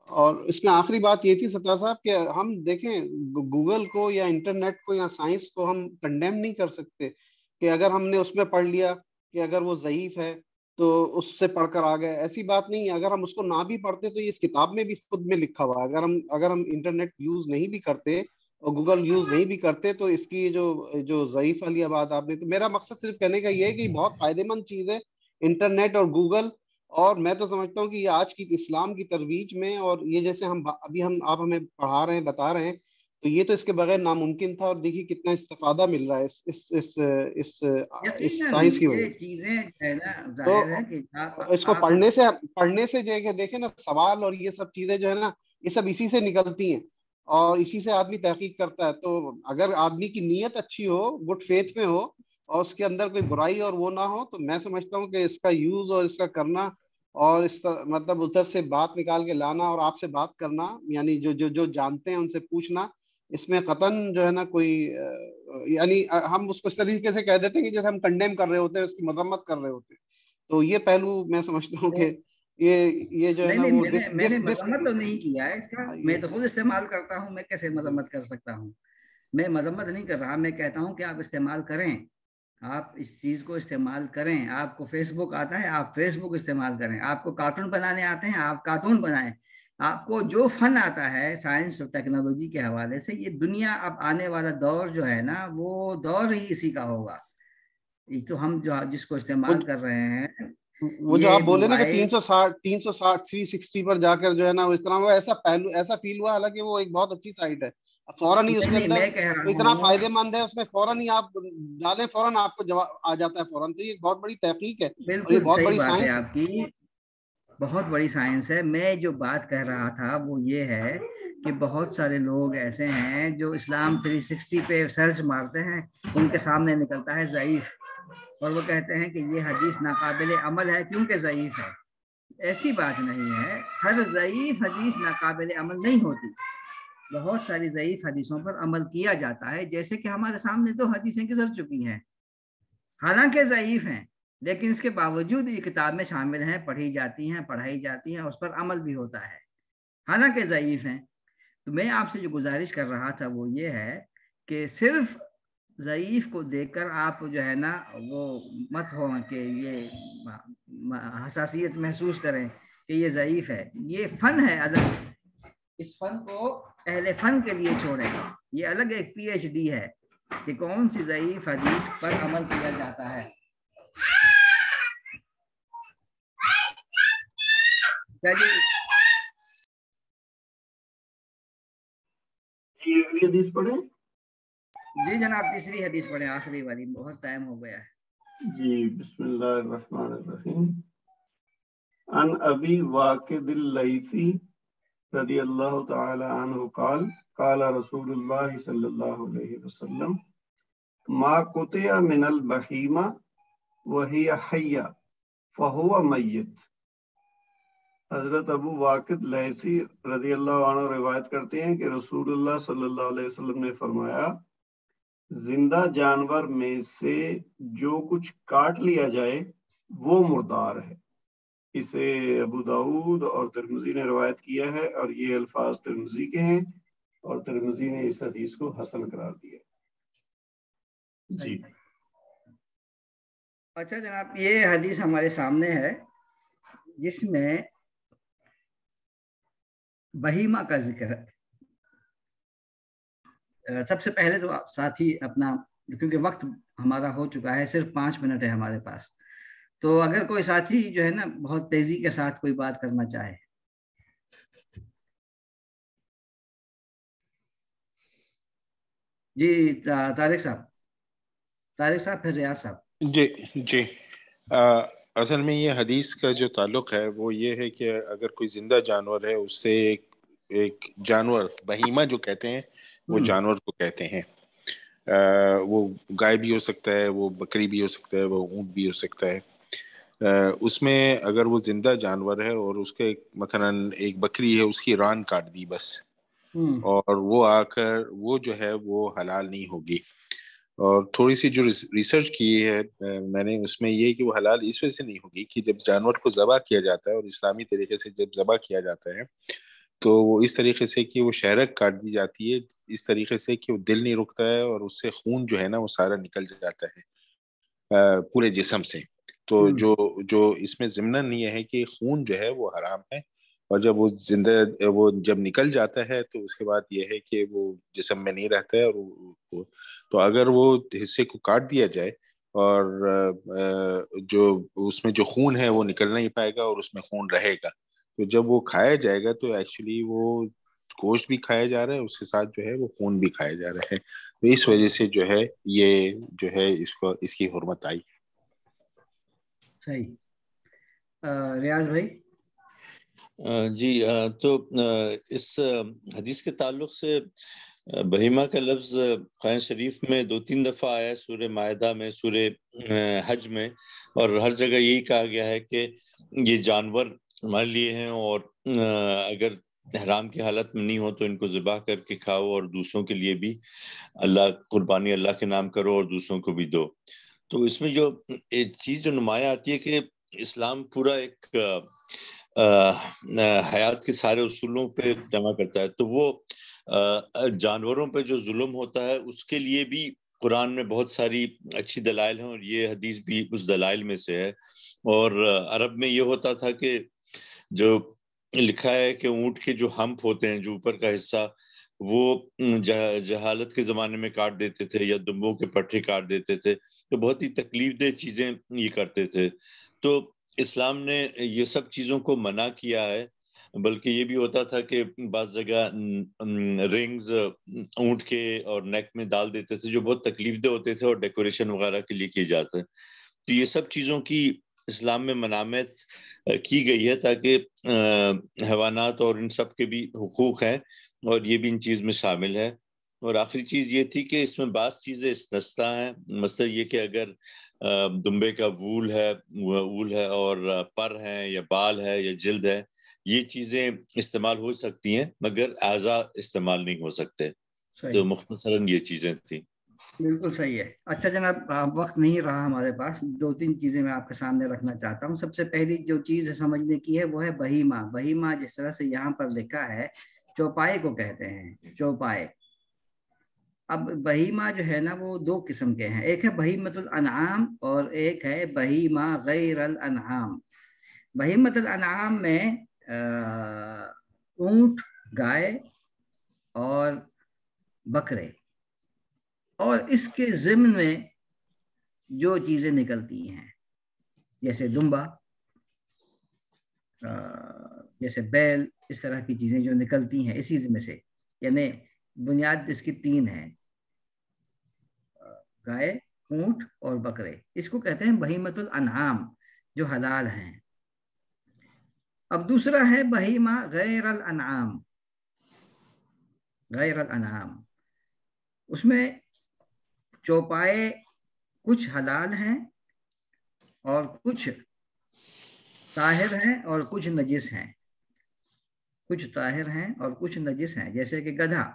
اور اس میں آخری بات یہ تھی ستار صاحب کہ ہم دیکھیں گوگل کو یا انٹرنیٹ کو یا سائنس کو ہم کنڈیم نہیں کر سکتے کہ اگر ہم نے اس میں پڑھ لیا کہ اگر وہ ضعیف ہے تو اس سے پڑھ کر آ گئے. ایسی بات نہیں ہے. اگر ہم اس کو نہ بھی پڑھتے تو یہ اس کتاب میں بھی خود میں لکھا ہوا ہے. اگر ہم انٹرنیٹ یوز نہیں بھی کرتے اور گوگل یوز نہیں بھی کرتے تو اس کی جو ضعیف والی بات آپ نے, تو میرا مقصد صرف کہنے کا یہ ہے کہ بہت فائدے مند چیز ہے انٹرنیٹ اور گوگل. اور میں تو سمجھتا ہوں کہ یہ آج کی اسلام کی ترویج میں, اور یہ جیسے آپ ہمیں پڑھا رہے ہیں, بتا رہے ہیں, تو یہ تو اس کے بغیر ناممکن تھا. اور دیکھیے کتنا استفادہ مل رہا ہے اس سائنس کی وجہ سے. تو اس کو پڑھنے سے جو ہے دیکھیں نا, سوال اور یہ سب چیزیں جو ہے نا, یہ سب اسی سے نکلتی ہیں اور اسی سے آدمی تحقیق کرتا ہے. تو اگر آدمی کی نیت اچھی ہو, گڈ فیتھ میں ہو, اور اس کے اندر کوئی برائی اور وہ نہ ہو, تو میں سمجھتا ہوں کہ اس کا یوز اور اس کا کرنا اور اس مطلب ادھر سے بات نکال کے لانا اور آپ سے بات کرنا, یعنی جو جانتے ہیں ان سے پوچھنا, اس میں قطعاً جو ہے نا کوئی یعنی ہم اس کو اس طریقے سے کہہ دیتے ہیں کہ جیسے ہم کنڈیم کر رہے ہوتے ہیں, اس کی مذمت کر رہے ہوتے ہیں. تو یہ پہلو میں سمجھتا ہوں کہ یہ جو ہے نا وہ میں نے مذمت تو نہیں کیا ہے اس کا, میں تو خود استعمال کرتا ہوں. میں کیسے مذمت کر سکتا ہوں؟ میں مذمت نہیں کر رہا, میں کہتا ہوں کہ آپ استعمال کریں, آپ اس چیز کو استعمال کریں. آپ کو فیس بک آتا ہے, آپ فیس بک استعمال کریں. آپ کو کارٹون بنانے آتے ہیں, آپ کارٹون بنائیں. آپ کو جو فن آتا ہے سائنس اور ٹیکنالوجی کے حوالے سے, یہ دنیا اب آنے والا دور جو ہے نا, وہ دور ہی اسی کا ہوگا. یہ تو ہم جس کو استعمال کر رہے ہیں, وہ جو آپ بولے نا کہ 360 360 پر جا کر جو ہے نا اس طرح, وہ ایسا فیل ہوا, حالانکہ وہ ایک بہت اچھی سائٹ ہے. فوراً ہی اس کے اندر اتنا فائدے مند ہے, اس میں فوراً ہی آپ ڈالیں, فوراً آپ کو جواب آ جاتا ہے فوراً. تو یہ بہت بڑی تحقیق ہے, اور یہ بہت بڑی سائنس ہے آپ کی, بہت بڑی سائنس ہے. میں جو بات کہہ رہا تھا وہ یہ ہے کہ بہت سارے لوگ ایسے ہیں جو اسلام 360 پہ سرچ مارتے ہیں, ان کے سامنے نکلتا ہے ضعیف, اور وہ کہتے ہیں کہ یہ حدیث ناقابل عمل ہے کیونکہ ضعیف ہے. ایسی بات نہیں ہے, ہر ضعیف حدیث ناقابل عمل نہیں ہوتی. بہت ساری ضعیف حدیثوں پر عمل کیا جاتا ہے, جیسے کہ ہمارے سامنے تو حدیثیں گزر چکی ہیں, حالانکہ ضعیف ہیں, لیکن اس کے باوجود یہ کتاب میں شامل ہیں, پڑھی جاتی ہیں, پڑھائی جاتی ہیں, اس پر عمل بھی ہوتا ہے, حالانکہ ضعیف ہیں. تو میں آپ سے جو گزارش کر رہا تھا وہ یہ ہے کہ صرف ضعیف کو دیکھ کر آپ جو ہے نا وہ مت ہو کہ یہ حساسیت محسوس کریں کہ یہ ضعیف ہے. یہ فن ہے الگ, اس فن کو اہل فن کے لیے چھوڑیں, یہ الگ ایک PhD ہے. کہ کون سی ضعیف حدیث پر عمل کیا جاتا ہے. اگلی حدیث پڑھیں. جی جناب تیسری حدیث پڑھیں، آخری والی، بہت ٹائم ہو گیا ہے. جی بسم اللہ الرحمن الرحیم. عن ابی واقد اللیثی رضی اللہ تعالی عنہ قال قال رسول اللہ صلی اللہ علیہ وسلم ما قطع من البہیمہ وہی حیہ فہو میت. حضرت ابو واقد لیثی رضی اللہ عنہ روایت کرتے ہیں کہ رسول اللہ صلی اللہ علیہ وسلم نے فرمایا زندہ جانور میں سے جو کچھ کاٹ لیا جائے وہ مردار ہے. اسے ابو داؤد اور ترمذی نے روایت کیا ہے اور یہ الفاظ ترمذی کے ہیں اور ترمذی نے اس حدیث کو حسن قرار دیا. جی اچھا جناب، یہ حدیث ہمارے سامنے ہے جس میں بہیمہ کا ذکر ہے. سب سے پہلے تو ساتھی اپنا، کیونکہ وقت ہمارا ہو چکا ہے، صرف 5 منٹ ہے ہمارے پاس، تو اگر کوئی ساتھی جو ہے نا بہت تیزی کے ساتھ کوئی بات کرنا چاہے. جی طارق صاحب پھر ریاض صاحب. جی اصل میں یہ حدیث کا جو تعلق ہے وہ یہ ہے کہ اگر کوئی زندہ جانور ہے اس سے ایک جانور، بہیمہ جو کہتے ہیں وہ جانور کو کہتے ہیں، وہ گائے بھی ہو سکتا ہے، وہ بکری بھی ہو سکتا ہے، وہ اونٹ بھی ہو سکتا ہے. اس میں اگر وہ زندہ جانور ہے اور اس کے مثلا ایک بکری ہے، اس کی ران کاٹ دی بس، اور وہ آ کر وہ جو ہے وہ حلال نہیں ہوگی. اور تھوڑی سی جو ریسرچ کی ہے میں نے، اس میں یہ کہ وہ حلال اس وجہ سے نہیں ہوگی کہ جب جانور کو ذبح کیا جاتا ہے اور اسلامی طریقے سے جب ذبح کیا جاتا ہے تو وہ اس طریقے سے کہ وہ شہرک کاٹ دی جاتی ہے، اس طریقے سے کہ وہ دل نہیں رکتا ہے اور اس سے خون جو ہے نا وہ سارا نکل جاتا ہے پورے جسم سے. تو جو اس میں ضمناً یہ ہے کہ خون جو ہے وہ حرام ہے، اور جب وہ زندہ وہ جب نکل جاتا ہے تو اس کے بعد یہ ہے کہ وہ جسم میں نہیں رہتا ہے. اور تو اگر وہ حصے کو کاٹ دیا جائے اور جو اس میں جو خون ہے وہ نکل نہیں پائے گا اور اس میں خون رہے گا، تو جب وہ کھایا جائے گا تو ایکچولی وہ گوشت بھی کھایا جا رہا ہے، اس کے ساتھ جو ہے وہ خون بھی کھایا جا رہا ہے. تو اس وجہ سے جو ہے یہ جو ہے اس کی حرمت آئی. صحیح. ریاض بھائی. جی تو اس حدیث کے تعلق سے بہیمہ کا لفظ قرآن شریف میں 2-3 دفعہ آیا ہے، سورہ مائدہ میں، سورہ حج میں، اور ہر جگہ یہی کہا گیا ہے کہ یہ جانور ہمارے لیے ہیں اور اگر حرام کی حالت میں نہیں ہو تو ان کو ذبح کر کے کھاؤ اور دوسروں کے لیے بھی قربانی اللہ کے نام کرو اور دوسروں کو بھی دو. تو اس میں جو چیز جو نمایاں آتی ہے کہ اسلام پورا ایک حیات کے سارے اصولوں پہ جمع کرتا ہے. تو وہ جانوروں پہ جو ظلم ہوتا ہے اس کے لیے بھی قرآن میں بہت ساری اچھی دلائل ہیں، اور یہ حدیث بھی اس دلائل میں سے ہے. اور عرب میں یہ ہوتا تھا کہ جو لکھا ہے کہ اونٹ کے جو ہمپ ہوتے ہیں، جو اوپر کا حصہ، وہ جہالت کے زمانے میں کاٹ دیتے تھے یا دمبوں کے پٹھے کاٹ دیتے تھے، تو بہت ہی تکلیف دہ چیزیں یہ کرتے تھے. تو اسلام نے یہ سب چیزوں کو منع کیا ہے. بلکہ یہ بھی ہوتا تھا کہ بعض جگہ رنگز اونٹ کے اور نیک میں ڈال دیتے تھے جو بہت تکلیف دہ ہوتے تھے اور ڈیکوریشن وغیرہ کے لیے کیے جاتے ہیں. تو یہ سب چیزوں کی اسلام میں منامت کی گئی ہے تاکہ حیوانات اور ان سب کے بھی حقوق ہیں اور یہ بھی ان چیز میں شامل ہے. اور آخری چیز یہ تھی کہ اس میں بعض چیزیں استثنا ہیں، مثلا یہ کہ اگر دمبے کا وول ہے اور پر ہے یا بال ہے یا جلد ہے، یہ چیزیں استعمال ہو سکتی ہیں مگر اعضاء استعمال نہیں ہو سکتے. تو مختصراً یہ چیزیں تھیں. بالکل صحیح ہے. اچھا جناب، وقت نہیں رہا ہمارے پاس، 2-3 چیزیں میں آپ کے سامنے رکھنا چاہتا ہوں. سب سے پہلی جو چیز سمجھنے کی ہے وہ ہے بہیمہ. بہیمہ جس طرح سے یہاں پر لکھا ہے چوپائے کو کہتے ہیں، چوپائے. اب بہیمہ جو ہے نا وہ 2 قسم کے ہیں، ایک ہے بہیمۃ الانعام اور ایک ہے بہیمہ غیر الانعام. بہیمۃ الانعام میں اونٹ، گائے اور بکرے اور اس کے ضمن میں جو چیزیں نکلتی ہیں جیسے دمبا، جیسے بیل، اس طرح کی چیزیں جو نکلتی ہیں اسی ضمن سے، یعنی بنیاد اس کی 3 ہے، گائے، اونٹ اور بکرے. اس کو کہتے ہیں بہیمۃ الانعام جو حلال ہیں. اب دوسرا ہے بہیمہ غیر الانعام. غیر الانعام اس میں چوپائے کچھ حلال ہیں اور کچھ طاہر ہیں اور کچھ نجس ہیں. کچھ طاہر ہیں اور کچھ نجس ہیں، جیسے کہ گدھا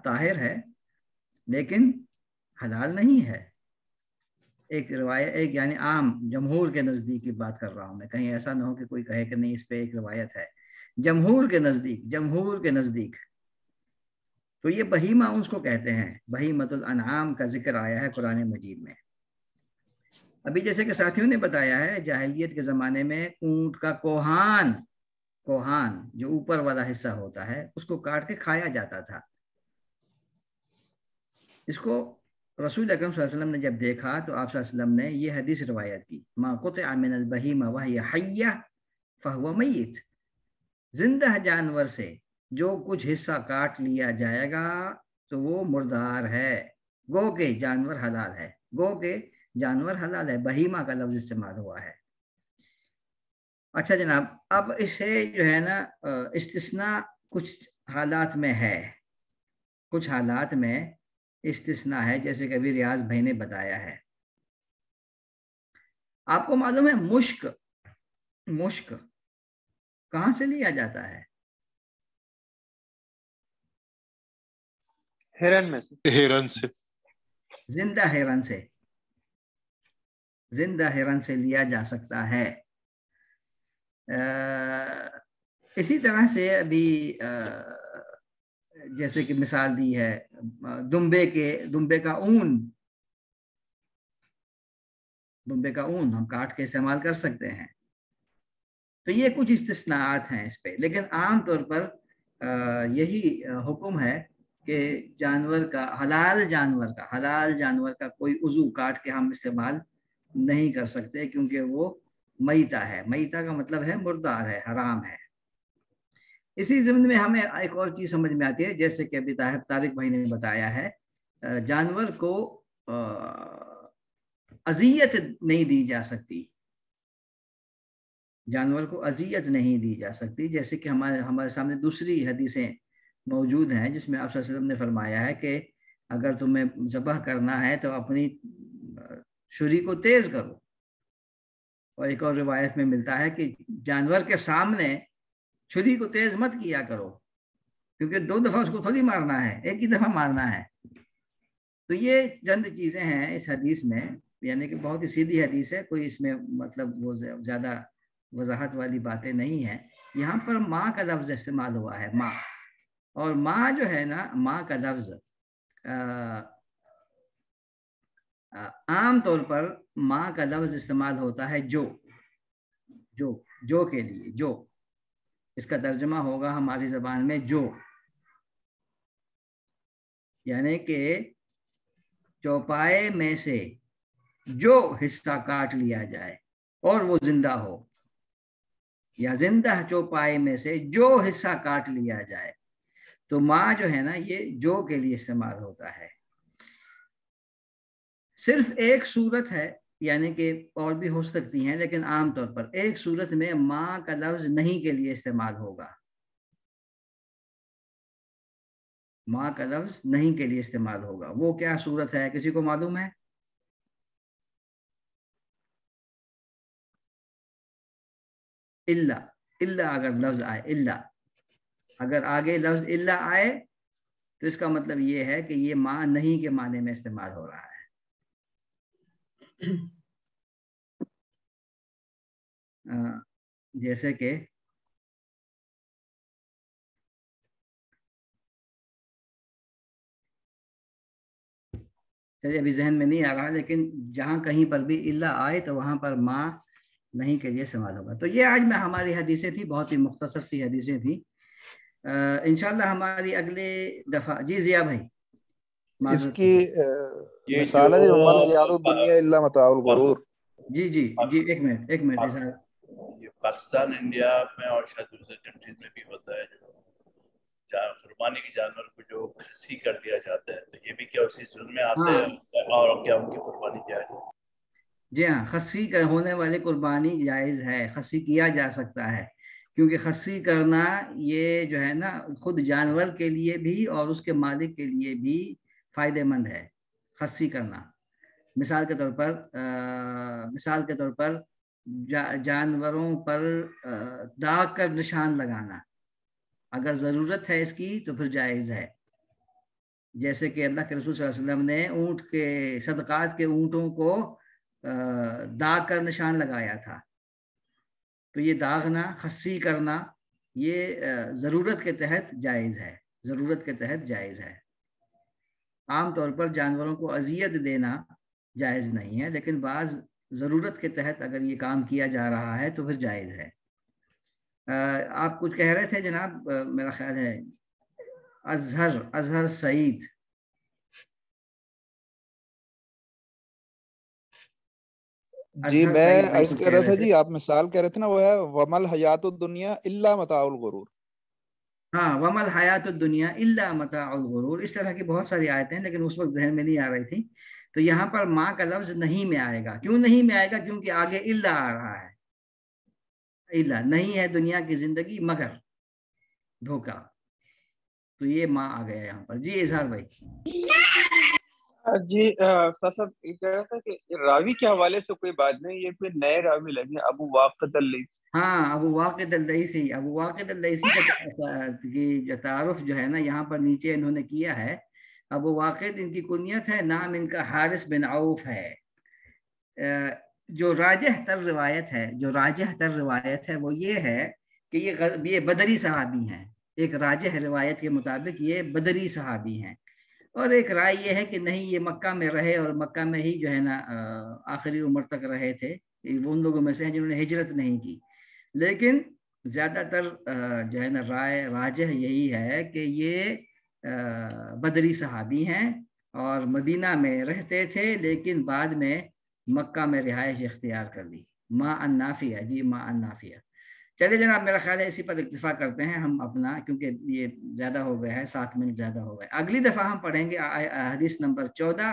طاہر ہے لیکن حلال نہیں ہے. ایک روایت، ایک یعنی عام جمہور کے نزدیک کی بات کر رہا ہوں میں، کہیں ایسا نہ ہو کہ کوئی کہے کہ نہیں اس پہ ایک روایت ہے. جمہور کے نزدیک تو یہ بہیمہ اس کو کہتے ہیں. بہیمۃ الانعام کا ذکر آیا ہے قرآن مجید میں. ابھی جیسے کہ ساتھیوں نے بتایا ہے، جاہلیت کے زمانے میں اونٹ کا کوہان جو اوپر والا حصہ ہوتا ہے اس کو کاٹ کے کھایا جاتا تھا. اس کو رسول اکرم صلی اللہ علیہ وسلم نے جب دیکھا تو آپ صلی اللہ علیہ وسلم نے یہ حدیث روایت کی، ما قطع من البہیمہ وہی حیہ فہو میت. زندہ جانور سے جو کچھ حصہ کاٹ لیا جائے گا تو وہ مردار ہے. گو کے جانور حلال ہے. بہیمہ کا لفظ استعمال ہوا ہے. اچھا جناب، اب اسے جو ہے نا استثناء کچھ حالات میں ہے، کچھ حالات میں استثناء ہے، جیسے کہ ابھی ریاض بھائی نے بتایا ہے. آپ کو معلوم ہے مشک کہاں سے لیا جاتا ہے؟ ہرن میں سے. زندہ ہرن سے لیا جا سکتا ہے. اسی طرح سے ابھی جیسے کہ مثال دی ہے دمبے کا اون ہم کاٹ کے استعمال کر سکتے ہیں. تو یہ کچھ استثناءات ہیں اس پہ، لیکن عام طور پر یہی حکم ہے کہ حلال جانور کا کوئی عضو کاٹ کے ہم استعمال نہیں کر سکتے، کیونکہ وہ میتہ ہے. میتہ کا مطلب ہے مردار ہے، حرام ہے. اسی ضمن میں ہمیں ایک اور چیز سمجھ میں آتی ہے، جیسے کہ ابھی طارق بھائی نے بتایا ہے، جانور کو اذیت نہیں دی جا سکتی. جیسے کہ ہمارے سامنے دوسری حدیثیں موجود ہیں جس میں آپ صلی اللہ علیہ وسلم نے فرمایا ہے کہ اگر تمہیں ذبح کرنا ہے تو اپنی چھری کو تیز کرو. اور ایک اور روایت میں ملتا ہے کہ جانور کے سامنے چھری کو تیز مت کیا کرو، کیونکہ 2 دفعہ اس کو تھوڑی مارنا ہے، ایک ہی دفعہ مارنا ہے. تو یہ چند چیزیں ہیں اس حدیث میں، یعنی کہ بہت ہی سیدھی حدیث ہے، کوئی اس میں مطلب وہ زیادہ وضاحت والی باتیں نہیں ہیں. یہاں پر ماں کا لفظ استعمال ہوا ہے، ماں. اور ماں جو ہے نا، ماں کا لفظ عام طور پر ماں کا لفظ استعمال ہوتا ہے جو کے لیے. جو اس کا ترجمہ ہوگا ہماری زبان میں جو، یعنی کہ چوپائے میں سے جو حصہ کاٹ لیا جائے اور وہ زندہ ہو، یا زندہ چوپائے میں سے جو حصہ کاٹ لیا جائے. تو ماں جو ہے نا یہ جو کے لیے استعمال ہوتا ہے. صرف ایک صورت ہے، یعنی کہ اور بھی ہو سکتی ہیں، لیکن عام طور پر ایک صورت میں ماں کا لفظ نہیں کے لیے استعمال ہوگا. ماں کا لفظ نہیں کے لیے استعمال ہوگا. وہ کیا صورت ہے، کسی کو معلوم ہے؟ اللہ اگر لفظ آئے، اگر آگے لفظ اللہ آئے تو اس کا مطلب یہ ہے کہ یہ ماں نہیں کے معنی میں استعمال ہو رہا ہے. جیسے کہ چلیے ابھی ذہن میں نہیں آ رہا، لیکن جہاں کہیں پر بھی اللہ آئے تو وہاں پر ماں نہیں کے لیے استعمال ہوگا. تو یہ آج میں ہماری حدیثیں تھی، بہت ہی مختصر سی حدیثیں تھیں. انشاءاللہ ہماری اگلے دفعہ. جی ضیاء بھائی. اس کی مثال ہے ومل حیات الدنیا الا متاع الغرور. جی جی جی ایک منٹ یہ پاکستان انڈیا میں اور شاید دوسرے کنٹریز میں بھی ہوتا ہے جو قربانی کے جانور کو جو کھسی کر دیا جاتا ہے تو یہ بھی کیا اسی ظلم میں آتے ہیں اور کیا ان کی قربانی جائز ہے؟ جی ہاں خصی ہونے والی قربانی جائز ہے، خصی کیا جا سکتا ہے، کیونکہ خصی کرنا یہ جو ہے نا خود جانور کے لیے بھی اور اس کے مالک کے لیے بھی فائدہ مند ہے خصی کرنا۔ مثال کے طور پر جانوروں پر داغ کر نشان لگانا، اگر ضرورت ہے اس کی تو پھر جائز ہے، جیسے کہ اللہ کے رسول صلی اللہ علیہ وسلم نے اونٹ کے صدقات کے اونٹوں کو داغ کر نشان لگایا تھا، تو یہ داغنا خصی کرنا یہ ضرورت کے تحت جائز ہے، ضرورت کے تحت جائز ہے۔ عام طور پر جانوروں کو اذیت دینا جائز نہیں ہے، لیکن بعض ضرورت کے تحت اگر یہ کام کیا جا رہا ہے تو پھر جائز ہے۔ آپ کچھ کہہ رہے تھے جناب، میرا خیال ہے اظہر سعید۔ جی میں عرض کر رہا تھا جی، آپ مثال کہہ رہے تھے نا، وہ ہے ومل حیات الدنیا الا متاع الغرور۔ ہاں، ومل حیات الدنیا الا متاع الغرور، اس طرح کی بہت ساری آیتیں ہیں لیکن اس وقت ذہن میں نہیں آ رہی تھی، تو یہاں پر ماں کا لفظ نہیں میں آئے گا۔ کیوں نہیں میں آئے گا؟ کیونکہ آگے الا آ رہا ہے، الا نہیں ہے دنیا کی زندگی مگر دھوکہ، تو یہ ماں آ گیا یہاں پر۔ جی اظہار بھائی۔ جی استاد صاحب یہ کہہ رہا تھا کہ راوی کے حوالے سے کوئی بات نہیں، یہ کوئی نئے راوی لگے ابو واقد اللیثی۔ ہاں، ابو واقد اللیثی کا تعارف جو ہے نا یہاں پر نیچے انہوں نے کیا ہے۔ ابو واقد ان کی کنیت ہے، نام ان کا حارث بن عوف ہے۔ جو راجح تر روایت ہے وہ یہ ہے کہ یہ بدری صحابی ہیں، ایک راجح روایت کے مطابق یہ بدری صحابی ہیں، اور ایک رائے یہ ہے کہ نہیں یہ مکہ میں رہے اور مکہ میں ہی جو ہے نا آخری عمر تک رہے تھے، وہ ان لوگوں میں سے ہیں جنہوں نے ہجرت نہیں کی، لیکن زیادہ تر جو ہے نا رائے راجح یہی ہے کہ یہ بدری صحابی ہیں اور مدینہ میں رہتے تھے لیکن بعد میں مکہ میں رہائش اختیار کر لی۔ ما النافیہ، جی ما النافیہ۔ چلے جناب، میرا خیال ہے اسی پر اکتفا کرتے ہیں ہم اپنا، کیونکہ یہ زیادہ ہو گیا ہے، 7 منٹ زیادہ ہو گئے۔ اگلی دفعہ ہم پڑھیں گے حدیث نمبر 14،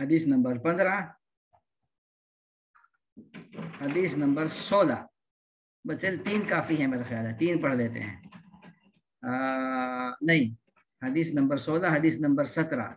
حدیث نمبر 15، حدیث نمبر 16۔ بس 3 کافی ہیں میرا خیال ہے، 3 پڑھ لیتے ہیں۔ نہیں، حدیث نمبر 16، حدیث نمبر 17